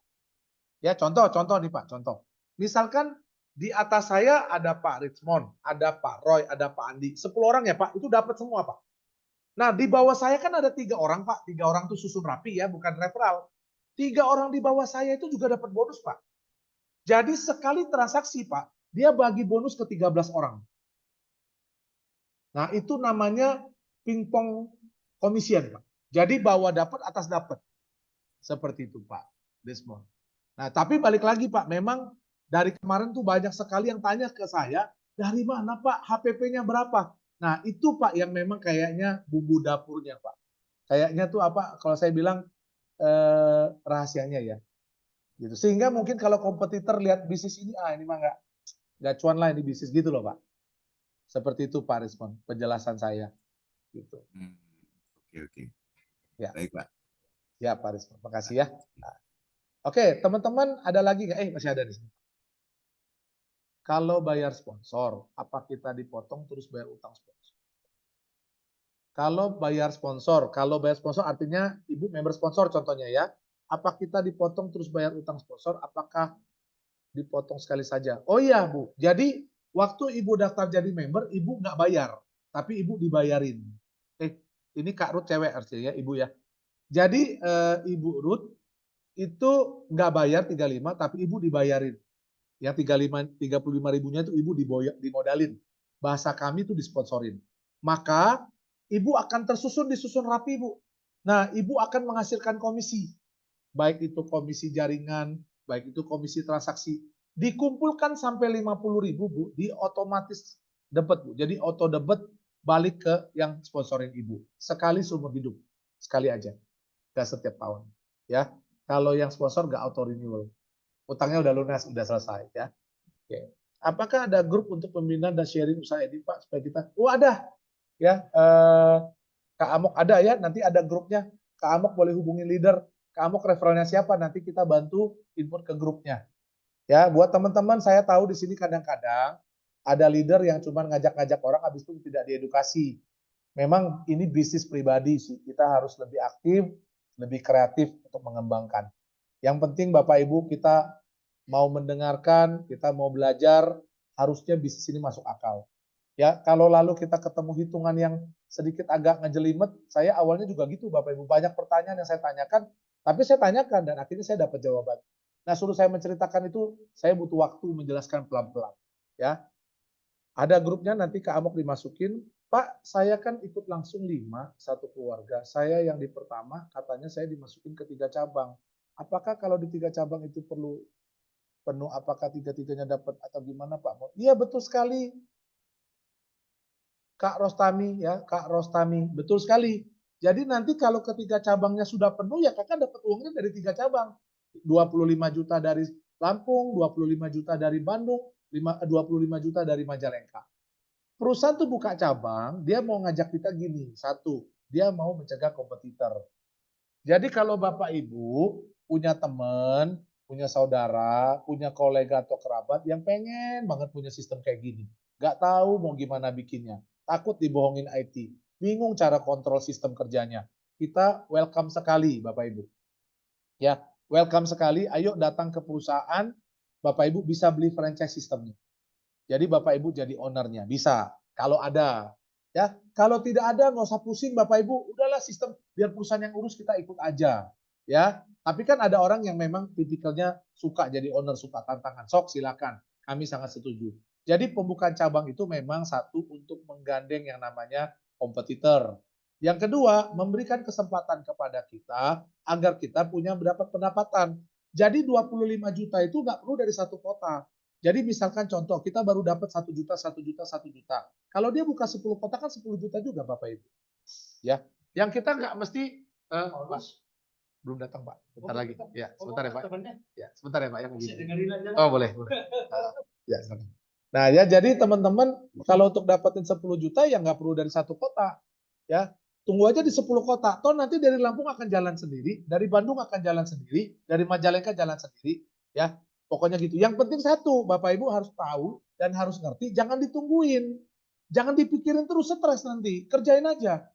Ya contoh nih Pak, contoh. Misalkan di atas saya ada Pak Richmond, ada Pak Roy, ada Pak Andi. 10 orang ya Pak, itu dapat semua Pak. Nah di bawah saya kan ada 3 orang Pak. 3 orang itu susun rapi ya, bukan referral. 3 orang di bawah saya itu juga dapat bonus Pak. Jadi sekali transaksi Pak, dia bagi bonus ke 13 orang. Nah itu namanya pingpong komisian Pak. Jadi bawah dapat, atas dapat. Seperti itu Pak Desmond. Nah tapi balik lagi Pak, memang dari kemarin tuh banyak sekali yang tanya ke saya, dari mana Pak, HPP-nya berapa? Nah itu Pak yang memang kayaknya bumbu dapurnya Pak. Kayaknya tuh apa, kalau saya bilang rahasianya ya. Gitu. Sehingga mungkin kalau kompetitor lihat bisnis ini, ini mah nggak cuan lah ini bisnis gitu loh Pak. Seperti itu Pak Respon, penjelasan saya. Gitu. Oke. Ya. Baik Pak. Ya Pak Respon, makasih ya. Oke, teman-teman ada lagi nggak? Masih ada di sini. Kalau bayar sponsor, apa kita dipotong terus bayar utang sponsor? Kalau bayar sponsor artinya Ibu member sponsor contohnya ya. Apa kita dipotong terus bayar utang sponsor? Apakah dipotong sekali saja? Oh iya Bu, jadi waktu Ibu daftar jadi member, Ibu nggak bayar, tapi Ibu dibayarin. Ini Kak Ruth cewek artinya ya Ibu ya. Jadi Ibu Ruth itu nggak bayar 35, tapi Ibu dibayarin. Yang 35.000-nya itu Ibu dimodalin. Bahasa kami itu disponsorin. Maka Ibu akan disusun rapi Ibu. Nah, Ibu akan menghasilkan komisi. Baik itu komisi jaringan, baik itu komisi transaksi. Dikumpulkan sampai 50.000 Bu, di otomatis debet Bu. Jadi auto debet balik ke yang sponsorin Ibu. Sekali seumur hidup. Sekali aja. Gak setiap tahun. Ya. Kalau yang sponsor nggak auto renewal. Utangnya udah lunas, udah selesai ya. Oke. Apakah ada grup untuk pembinaan dan sharing usaha ini Pak supaya kita? Oh ada ya. Kak Amok ada ya. Nanti ada grupnya. Kak Amok boleh hubungi leader. Kak Amok referennya siapa? Nanti kita bantu input ke grupnya. Ya, buat teman-teman saya tahu di sini kadang-kadang ada leader yang cuma ngajak-ngajak orang habis itu tidak diedukasi. Memang ini bisnis pribadi sih. Kita harus lebih aktif, lebih kreatif untuk mengembangkan. Yang penting Bapak Ibu kita mau mendengarkan, kita mau belajar, harusnya bisnis ini masuk akal. Ya, kalau lalu kita ketemu hitungan yang sedikit agak ngejelimet, saya awalnya juga gitu Bapak Ibu, banyak pertanyaan yang saya tanyakan, tapi saya tanyakan dan akhirnya saya dapat jawaban. Nah, suruh saya menceritakan itu, saya butuh waktu menjelaskan pelan-pelan. Ya, ada grupnya nanti Kak Amok dimasukin. Pak, saya kan ikut langsung 5, satu keluarga. Saya yang di pertama, katanya saya dimasukin ke 3 cabang. Apakah kalau di 3 cabang itu perlu penuh, apakah 3-3-nya dapat atau gimana Pak? Iya betul sekali. Kak Rostami ya, Kak Rostami, betul sekali. Jadi nanti kalau ketiga cabangnya sudah penuh ya kakak dapat uangnya dari 3 cabang. 25 juta dari Lampung, 25 juta dari Bandung, 25 juta dari Majalengka. Perusahaan tuh buka cabang, dia mau ngajak kita gini, satu, dia mau mencegah kompetitor. Jadi kalau Bapak Ibu punya teman, punya saudara, punya kolega atau kerabat yang pengen banget punya sistem kayak gini, nggak tahu mau gimana bikinnya, takut dibohongin IT, bingung cara kontrol sistem kerjanya, kita welcome sekali Bapak Ibu. Ya, welcome sekali, ayo datang ke perusahaan, Bapak Ibu bisa beli franchise sistemnya. Jadi Bapak Ibu jadi ownernya, bisa. Kalau ada, ya. Kalau tidak ada, nggak usah pusing Bapak Ibu. Udahlah sistem, biar perusahaan yang urus kita ikut aja, ya. Tapi kan ada orang yang memang tipikalnya suka jadi owner, suka tantangan. Sok silakan, kami sangat setuju. Jadi pembukaan cabang itu memang satu untuk menggandeng yang namanya kompetitor. Yang kedua, memberikan kesempatan kepada kita agar kita punya mendapat pendapatan. Jadi 25 juta itu nggak perlu dari satu kota. Jadi misalkan contoh, kita baru dapat 1 juta, 1 juta, 1 juta. Kalau dia buka 10 kotak kan 10 juta juga Bapak Ibu. Ya, yang kita nggak mesti, Mas, belum datang Pak, bentar lagi. Ya, sebentar ya Pak. Ya, sebentar ya Pak, yang begini. Oh boleh, boleh. Ya, silakan. Nah ya, jadi teman-teman kalau untuk dapetin 10 juta ya nggak perlu dari satu kota. Ya, tunggu aja di 10 kota. Toh nanti dari Lampung akan jalan sendiri, dari Bandung akan jalan sendiri, dari Majalengka jalan sendiri. Ya, pokoknya gitu. Yang penting satu, Bapak Ibu harus tahu dan harus ngerti, jangan ditungguin. Jangan dipikirin terus, stres nanti. Kerjain aja.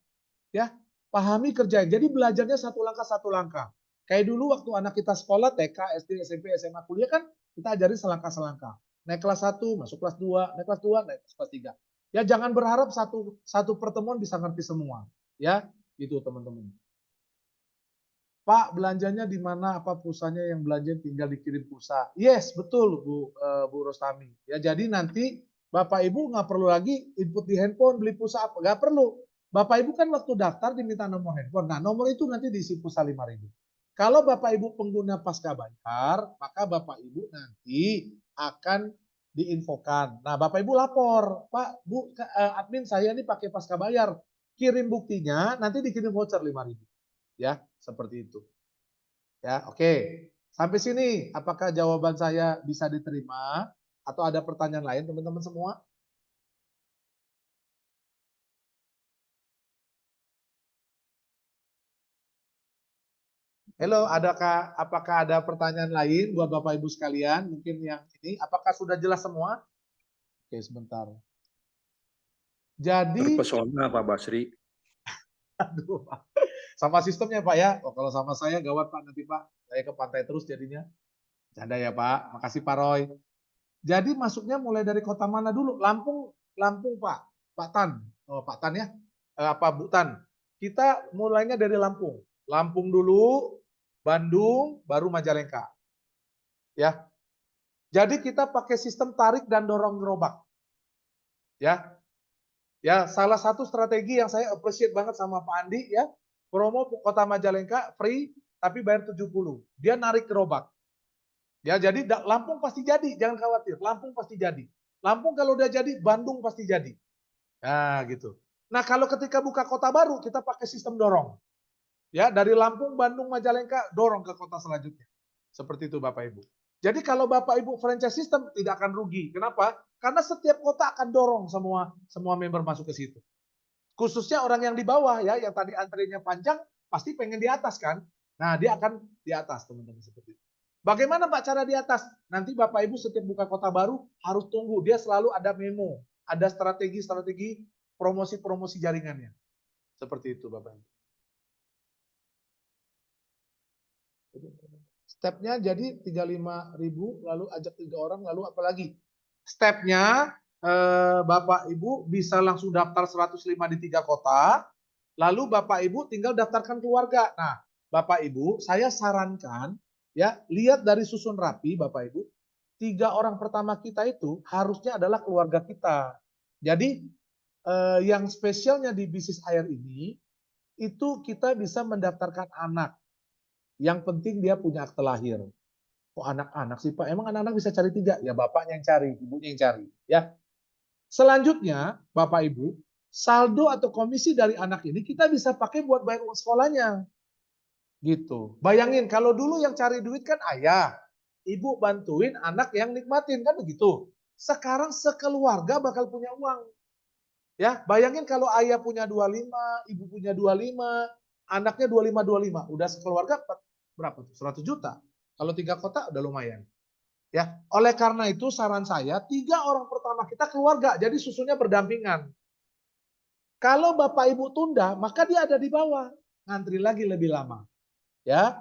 Ya, pahami, kerjain. Jadi belajarnya satu langkah satu langkah. Kayak dulu waktu anak kita sekolah TK, SD, SMP, SMA, kuliah kan kita ajarin selangkah-selangkah. Naik kelas 1, masuk kelas 2, naik kelas 2, naik kelas 3. Ya jangan berharap satu pertemuan bisa ngerti semua. Ya, gitu teman-teman. Pak, belanjanya di mana? Apa pulsanya yang belanja tinggal dikirim pulsa? Yes, betul Bu Rostami. Ya, jadi nanti Bapak Ibu nggak perlu lagi input di handphone beli pulsa apa, nggak perlu. Bapak Ibu kan waktu daftar diminta nomor handphone. Nah, nomor itu nanti diisi pulsa 5.000. Kalau Bapak Ibu pengguna pasca bayar, maka Bapak Ibu nanti akan diinfokan. Nah, Bapak Ibu lapor, Pak, Bu, admin saya ini pakai pasca bayar. Kirim buktinya, nanti dikirim voucher 5.000. Ya, seperti itu. Ya, oke. Sampai sini, apakah jawaban saya bisa diterima atau ada pertanyaan lain teman-teman semua? Halo, apakah ada pertanyaan lain buat Bapak Ibu sekalian? Mungkin yang ini, apakah sudah jelas semua? Oke, sebentar. Jadi, Terpesona Pak Basri. aduh, sama sistemnya Pak ya. Oh, kalau sama saya gawat Pak nanti Pak. Saya ke pantai terus jadinya. Canda ya Pak. Makasih Pak Roy. Jadi masuknya mulai dari kota mana dulu? Lampung Pak. Pak Tan. Oh, Pak Tan ya. Apa Bu Tan? Kita mulainya dari Lampung. Lampung dulu, Bandung, baru Majalengka. Ya. Jadi kita pakai sistem tarik dan dorong gerobak. Ya. Ya, salah satu strategi yang saya appreciate banget sama Pak Andi ya. Promo Kota Majalengka free tapi bayar 70. Dia narik gerobak. Ya, jadi Lampung pasti jadi, jangan khawatir. Lampung pasti jadi. Lampung kalau udah jadi, Bandung pasti jadi. Nah, gitu. Nah, kalau ketika buka kota baru, kita pakai sistem dorong. Ya, dari Lampung, Bandung, Majalengka dorong ke kota selanjutnya. Seperti itu Bapak Ibu. Jadi kalau Bapak Ibu franchise system tidak akan rugi. Kenapa? Karena setiap kota akan dorong semua member masuk ke situ. Khususnya orang yang di bawah ya, yang tadi antrinya panjang, pasti pengen di atas kan? Nah, dia akan di atas teman-teman seperti itu. Bagaimana Pak cara di atas? Nanti Bapak Ibu setiap buka kota baru harus tunggu, dia selalu ada memo, ada strategi-strategi promosi-promosi jaringannya. Seperti itu Bapak Ibu. Stepnya jadi 35.000, lalu ajak 3 orang, lalu apa lagi? Stepnya Bapak Ibu bisa langsung daftar 105 di 3 kota, lalu Bapak Ibu tinggal daftarkan keluarga. Nah, Bapak Ibu, saya sarankan ya, lihat dari susun rapi Bapak Ibu, 3 orang pertama kita itu harusnya adalah keluarga kita. Jadi yang spesialnya di bisnis air ini, itu kita bisa mendaftarkan anak. Yang penting dia punya akte lahir. Kok anak-anak sih Pak? Emang anak-anak bisa cari 3? Ya bapaknya yang cari, ibunya yang cari. Ya. Selanjutnya, Bapak Ibu, saldo atau komisi dari anak ini kita bisa pakai buat bayar uang sekolahnya. Gitu. Bayangin kalau dulu yang cari duit kan ayah, ibu bantuin anak yang nikmatin kan begitu. Sekarang sekeluarga bakal punya uang. Ya, bayangin kalau ayah punya 25, ibu punya 25, anaknya 25. Udah sekeluarga berapa tuh? 100 juta. Kalau 3 kota udah lumayan. Ya, oleh karena itu saran saya 3 orang pertama kita keluarga, jadi susunya berdampingan. Kalau Bapak Ibu tunda, maka dia ada di bawah, ngantri lagi lebih lama. Ya,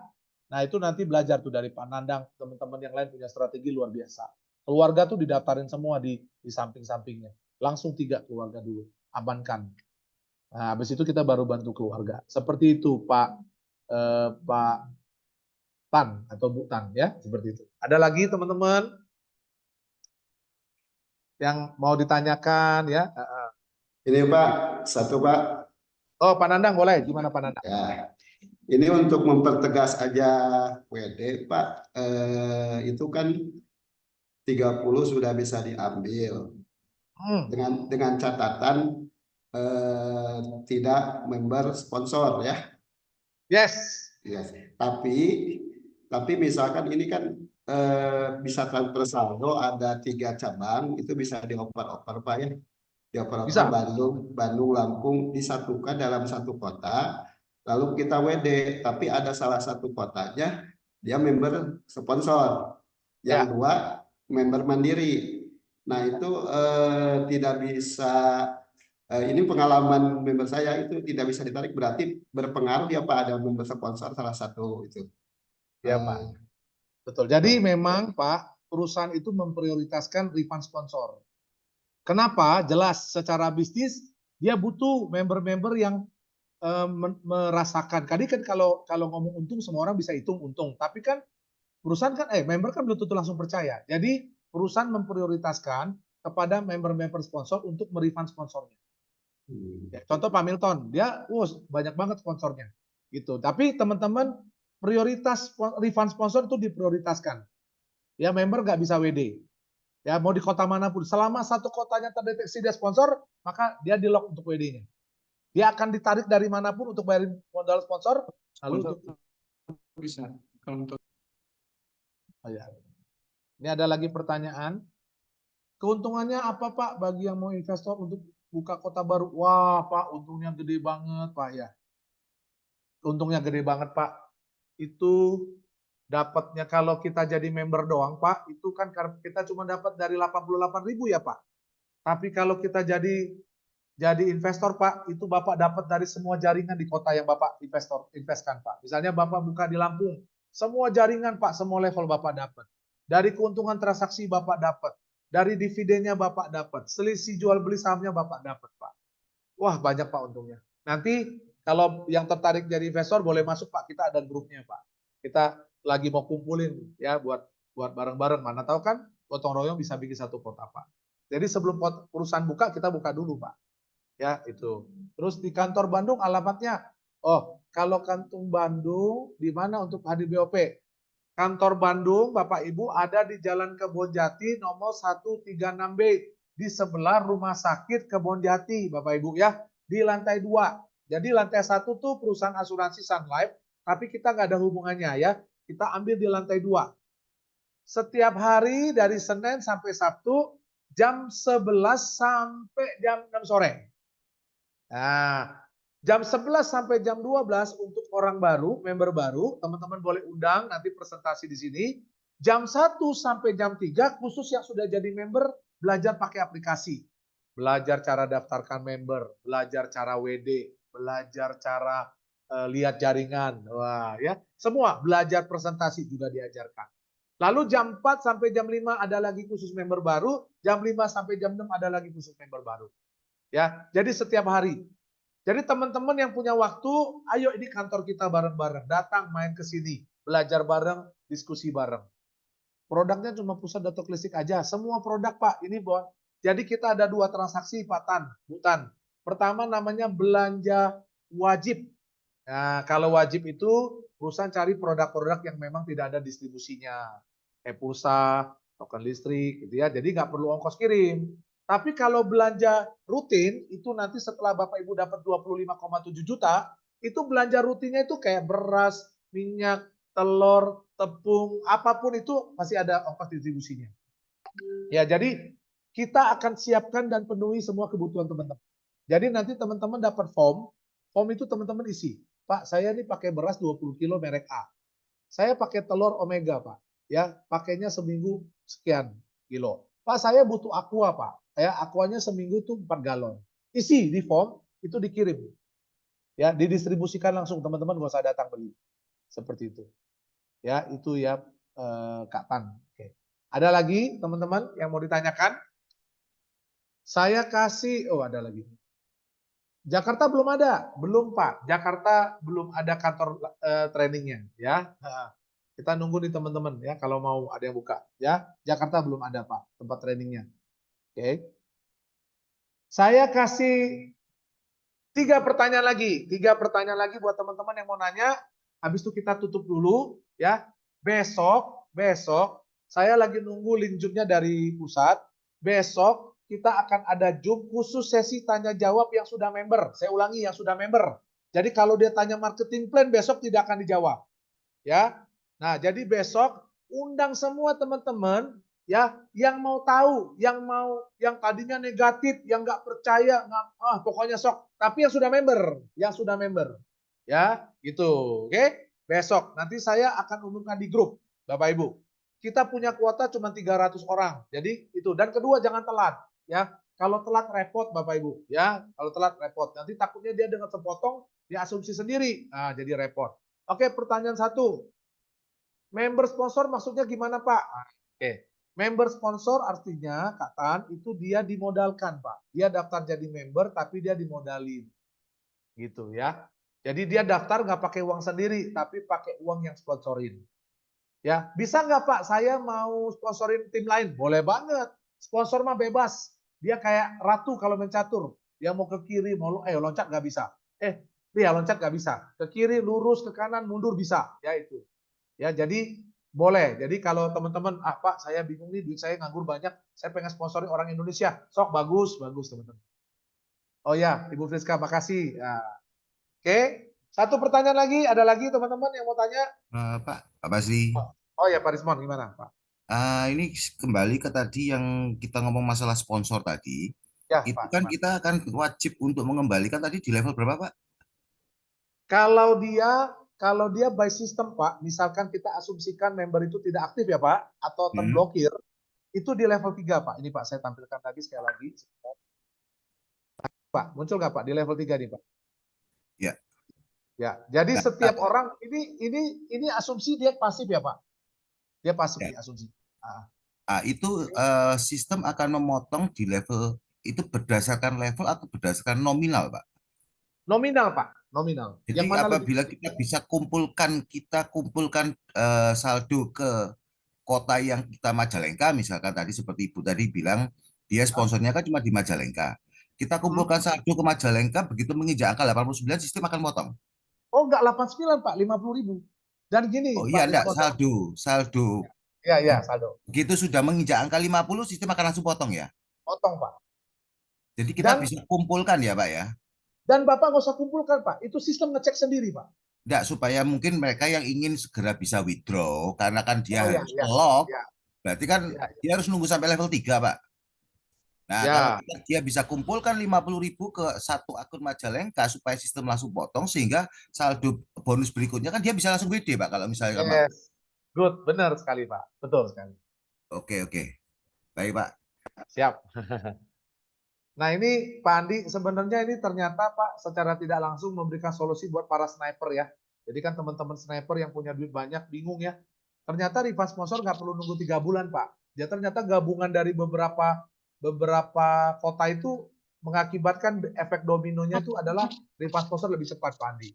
nah itu nanti belajar tuh dari Pak Nandang, teman-teman yang lain punya strategi luar biasa. Keluarga tuh didaftarin semua di samping-sampingnya, langsung 3 keluarga dulu, amankan. Nah, habis itu kita baru bantu keluarga. Seperti itu Pak Tan atau Bu Tan ya, seperti itu. Ada lagi teman-teman yang mau ditanyakan ya? Ini Pak, satu Pak. Oh Pak Nandang boleh, gimana Pak Nandang? Ya, ini untuk mempertegas aja WD Pak, itu kan 30 sudah bisa diambil dengan catatan tidak member sponsor ya. Yes. Yes. Tapi misalkan ini kan bisa transfer saldo ada 3 cabang itu bisa dioper-oper Pak ya. Dioper-oper Bandung, Lampung disatukan dalam satu kota. Lalu kita WD, tapi ada salah satu kotanya dia member sponsor, yang 2 member mandiri. Nah itu tidak bisa. Ini pengalaman member saya itu tidak bisa ditarik, berarti berpengaruh ya Pak ada member sponsor salah satu itu. Ya Pak, betul. Jadi memang Pak, perusahaan itu memprioritaskan refund sponsor. Kenapa? Jelas secara bisnis dia butuh member-member yang merasakan. Tadi kan kalau ngomong untung semua orang bisa hitung untung, tapi kan perusahaan kan member kan belum tentu langsung percaya. Jadi perusahaan memprioritaskan kepada member-member sponsor untuk merefund sponsornya. Ya, contoh Pak Milton, dia banyak banget sponsornya, gitu. Tapi teman-teman prioritas refund sponsor itu diprioritaskan. Ya member nggak bisa WD. Ya mau di kota manapun, selama satu kotanya terdeteksi dia sponsor, maka dia di lock untuk WD-nya. Dia akan ditarik dari manapun untuk bayarin modal sponsor, lalu untuk bisa. Kalau untuk ini ada lagi pertanyaan. Keuntungannya apa Pak bagi yang mau investor untuk buka kota baru? Wah Pak, untungnya gede banget Pak ya. Untungnya gede banget Pak. Itu dapatnya kalau kita jadi member doang Pak, itu kan kita cuma dapat dari 88.000 ya Pak. Tapi kalau kita jadi investor Pak, itu Bapak dapat dari semua jaringan di kota yang Bapak investkan Pak. Misalnya Bapak buka di Lampung, semua jaringan Pak, semua level Bapak dapat. Dari keuntungan transaksi Bapak dapat. Dari dividennya Bapak dapat. Selisih jual beli sahamnya Bapak dapat Pak. Wah banyak Pak untungnya. Nanti kalau yang tertarik jadi investor boleh masuk Pak, kita ada grupnya Pak. Kita lagi mau kumpulin ya buat bareng-bareng. Mana tahu kan gotong royong bisa bikin satu kota Pak. Jadi sebelum perusahaan buka, kita buka dulu Pak. Ya itu. Terus di kantor Bandung alamatnya, kalau kantor Bandung di mana untuk hadir BOP? Kantor Bandung Bapak Ibu ada di Jalan Kebonjati nomor 136B di sebelah Rumah Sakit Kebonjati Bapak Ibu ya, di lantai 2. Jadi lantai 1 tuh perusahaan asuransi Sun Life, tapi kita nggak ada hubungannya ya. Kita ambil di lantai 2. Setiap hari dari Senin sampai Sabtu, jam 11 sampai jam 6 sore. Nah, jam 11 sampai jam 12 untuk orang baru, member baru, teman-teman boleh undang nanti presentasi di sini. Jam 1 sampai jam 3 khusus yang sudah jadi member belajar pakai aplikasi. Belajar cara daftarkan member, belajar cara WD, belajar cara lihat jaringan. Wah, ya. Semua belajar presentasi juga diajarkan. Lalu jam 4 sampai jam 5 ada lagi khusus member baru, jam 5 sampai jam 6 ada lagi khusus member baru. Ya, jadi setiap hari. Jadi teman-teman yang punya waktu, ayo ini kantor kita bareng-bareng, datang main ke sini, belajar bareng, diskusi bareng. Produknya cuma pusat datuk listrik aja, semua produk Pak, ini Bon. Jadi kita ada 2 transaksi Pak Tan, Bu Tan. Pertama namanya belanja wajib. Nah, kalau wajib itu perusahaan cari produk-produk yang memang tidak ada distribusinya. Pulsa, token listrik gitu ya. Jadi nggak perlu ongkos kirim. Tapi kalau belanja rutin itu nanti setelah Bapak Ibu dapat 25,7 juta, itu belanja rutinnya itu kayak beras, minyak, telur, tepung, apapun itu masih ada ongkos distribusinya. Ya, jadi kita akan siapkan dan penuhi semua kebutuhan teman-teman. Jadi nanti teman-teman dapat form itu teman-teman isi. Pak, saya ini pakai beras 20 kilo merek A. Saya pakai telur Omega, Pak. Ya, pakainya seminggu sekian kilo. Pak, saya butuh aqua, Pak. Ya, aquanya seminggu tuh 4 galon. Isi di form, itu dikirim. Ya, didistribusikan langsung, teman-teman nggak usah datang beli. Seperti itu. Ya, itu ya Kak Tan. Oke. Ada lagi teman-teman yang mau ditanyakan? Saya kasih, oh ada lagi. Jakarta belum ada, belum Pak. Jakarta belum ada kantor trainingnya, ya. Kita nunggu nih teman-teman ya, kalau mau ada yang buka, ya. Jakarta belum ada Pak tempat trainingnya. Oke. Saya kasih 3 pertanyaan lagi, 3 pertanyaan lagi buat teman-teman yang mau nanya. Habis itu kita tutup dulu, ya. Besok saya lagi nunggu link Zoom-nya dari pusat. Besok kita akan ada Zoom khusus sesi tanya jawab yang sudah member. Saya ulangi, yang sudah member. Jadi kalau dia tanya marketing plan, besok tidak akan dijawab. Ya. Nah, jadi besok undang semua teman-teman ya yang mau tahu, yang tadinya negatif, yang nggak percaya, pokoknya sok. Tapi yang sudah member. Ya, gitu. Oke? Besok nanti saya akan umumkan di grup, Bapak Ibu. Kita punya kuota cuma 300 orang. Jadi itu. Dan kedua, jangan telat. Ya, kalau telat repot Bapak Ibu, ya. Kalau telat repot, nanti takutnya dia dengan sepotong dia asumsi sendiri. Nah, jadi repot. Oke, pertanyaan 1. Member sponsor maksudnya gimana, Pak? Oke. Member sponsor artinya Kak Tan itu dia dimodalkan, Pak. Dia daftar jadi member tapi dia dimodalin. Gitu ya. Jadi dia daftar nggak pakai uang sendiri tapi pakai uang yang sponsorin. Ya, bisa nggak Pak? Saya mau sponsorin tim lain. Boleh banget. Sponsor mah bebas. Dia kayak ratu kalau mencatur. Dia mau ke kiri, mau loncat nggak bisa. Dia loncat nggak bisa. Ke kiri, lurus, ke kanan, mundur bisa. Ya itu. Ya, jadi boleh. Jadi kalau teman-teman, Pak, saya bingung nih, duit saya nganggur banyak. Saya pengen sponsorin orang Indonesia. Sok, bagus teman-teman. Oh ya, Ibu Friska, makasih. Nah, oke. 1 pertanyaan lagi. Ada lagi teman-teman yang mau tanya? Pak Basri. Oh ya, Pak Rismon, gimana Pak? Ini kembali ke tadi yang kita ngomong masalah sponsor tadi. Ya, itu Pak, kan gimana? kita akan wajib untuk mengembalikan tadi di level berapa, Pak? Kalau dia by system, Pak, misalkan kita asumsikan member itu tidak aktif ya, Pak, atau terblokir, itu di level 3, Pak. Ini Pak, saya tampilkan lagi sekali lagi. Pak, muncul nggak Pak di level 3 nih, Pak? Ya. Ya, jadi setiap orang ini asumsi dia pasif ya, Pak. Dia pasif ya. Asumsi. Itu sistem akan memotong di level itu berdasarkan level atau berdasarkan nominal, Pak? Nominal, Pak. Nominal. Jadi yang mana apabila kita bisa kumpulkan saldo ke kota yang kita Majalengka, misalkan tadi seperti Ibu tadi bilang, dia sponsornya kan cuma di Majalengka. Kita kumpulkan saldo ke Majalengka, begitu menginjak angka 89, sistem akan potong. Oh, enggak 89, Pak, 50.000. Dan gini, oh iya, enggak, saldo. Iya, saldo. Begitu sudah menginjak angka 50, sistem akan langsung potong ya? Potong, Pak. Jadi kita bisa kumpulkan ya, Pak ya? Dan Bapak nggak usah kumpulkan, Pak. Itu sistem ngecek sendiri, Pak. Enggak, supaya mungkin mereka yang ingin segera bisa withdraw, karena kan dia Oh ya, harus ya, lock, ya, berarti kan ya, dia harus nunggu sampai level 3, Pak. Nah, ya. kalau dia bisa kumpulkan 50.000 ke satu akun Majalengka supaya sistem langsung potong, sehingga saldo bonus berikutnya kan dia bisa langsung WD, Pak, kalau misalnya mau. Yes. Good, benar sekali, Pak. Betul sekali. Oke. Baik, Pak. Siap. Nah ini Pak Andi, sebenarnya ini ternyata Pak secara tidak langsung memberikan solusi buat para sniper ya. Jadi kan teman-teman sniper yang punya duit banyak bingung ya. Ternyata refund sponsor nggak perlu nunggu 3 bulan Pak. Dia ternyata gabungan dari beberapa kota itu mengakibatkan efek dominonya itu adalah refund sponsor lebih cepat Pak Andi.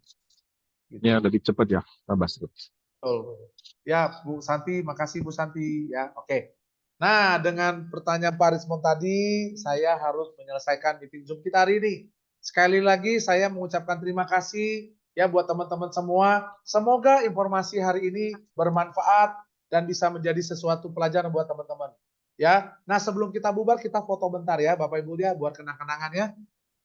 Gitu. Ya, lebih cepat ya Pak Basri. Betul. Ya Bu Santi, makasih Bu Santi ya. Oke. Nah, dengan pertanyaan Pak Rismon tadi, saya harus menyelesaikan meeting Zoom kita hari ini. Sekali lagi saya mengucapkan terima kasih ya buat teman-teman semua. Semoga informasi hari ini bermanfaat dan bisa menjadi sesuatu pelajaran buat teman-teman. Ya. Nah, sebelum kita bubar kita foto bentar ya Bapak Ibu ya buat kenang-kenangannya.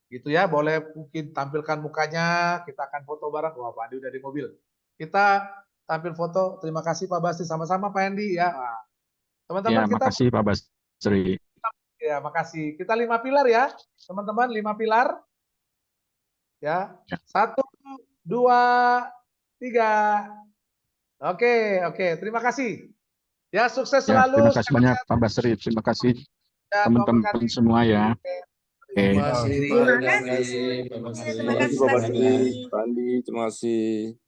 Gitu ya, boleh mungkin tampilkan mukanya, kita akan foto bareng. Wah, Pak Andi udah di mobil. Kita tampil foto. Terima kasih Pak Basri, sama-sama Pak Andi ya. Nah, teman-teman Ya, kita makasih Pak Basri. ya, makasih. Kita 5 pilar ya, teman-teman, 5 pilar. Ya. 1, 2, 3. Oke, terima kasih. Ya, sukses Ya, selalu. terima kasih banyak Pak Basri. Terima kasih Ya, teman-teman semua ya. Oke. Terima kasih, Pak. Terima Terima kasih. kasih, Pak Basri. Terima kasih, Pak Pak Basri, Basri. Pak Andi, terima kasih.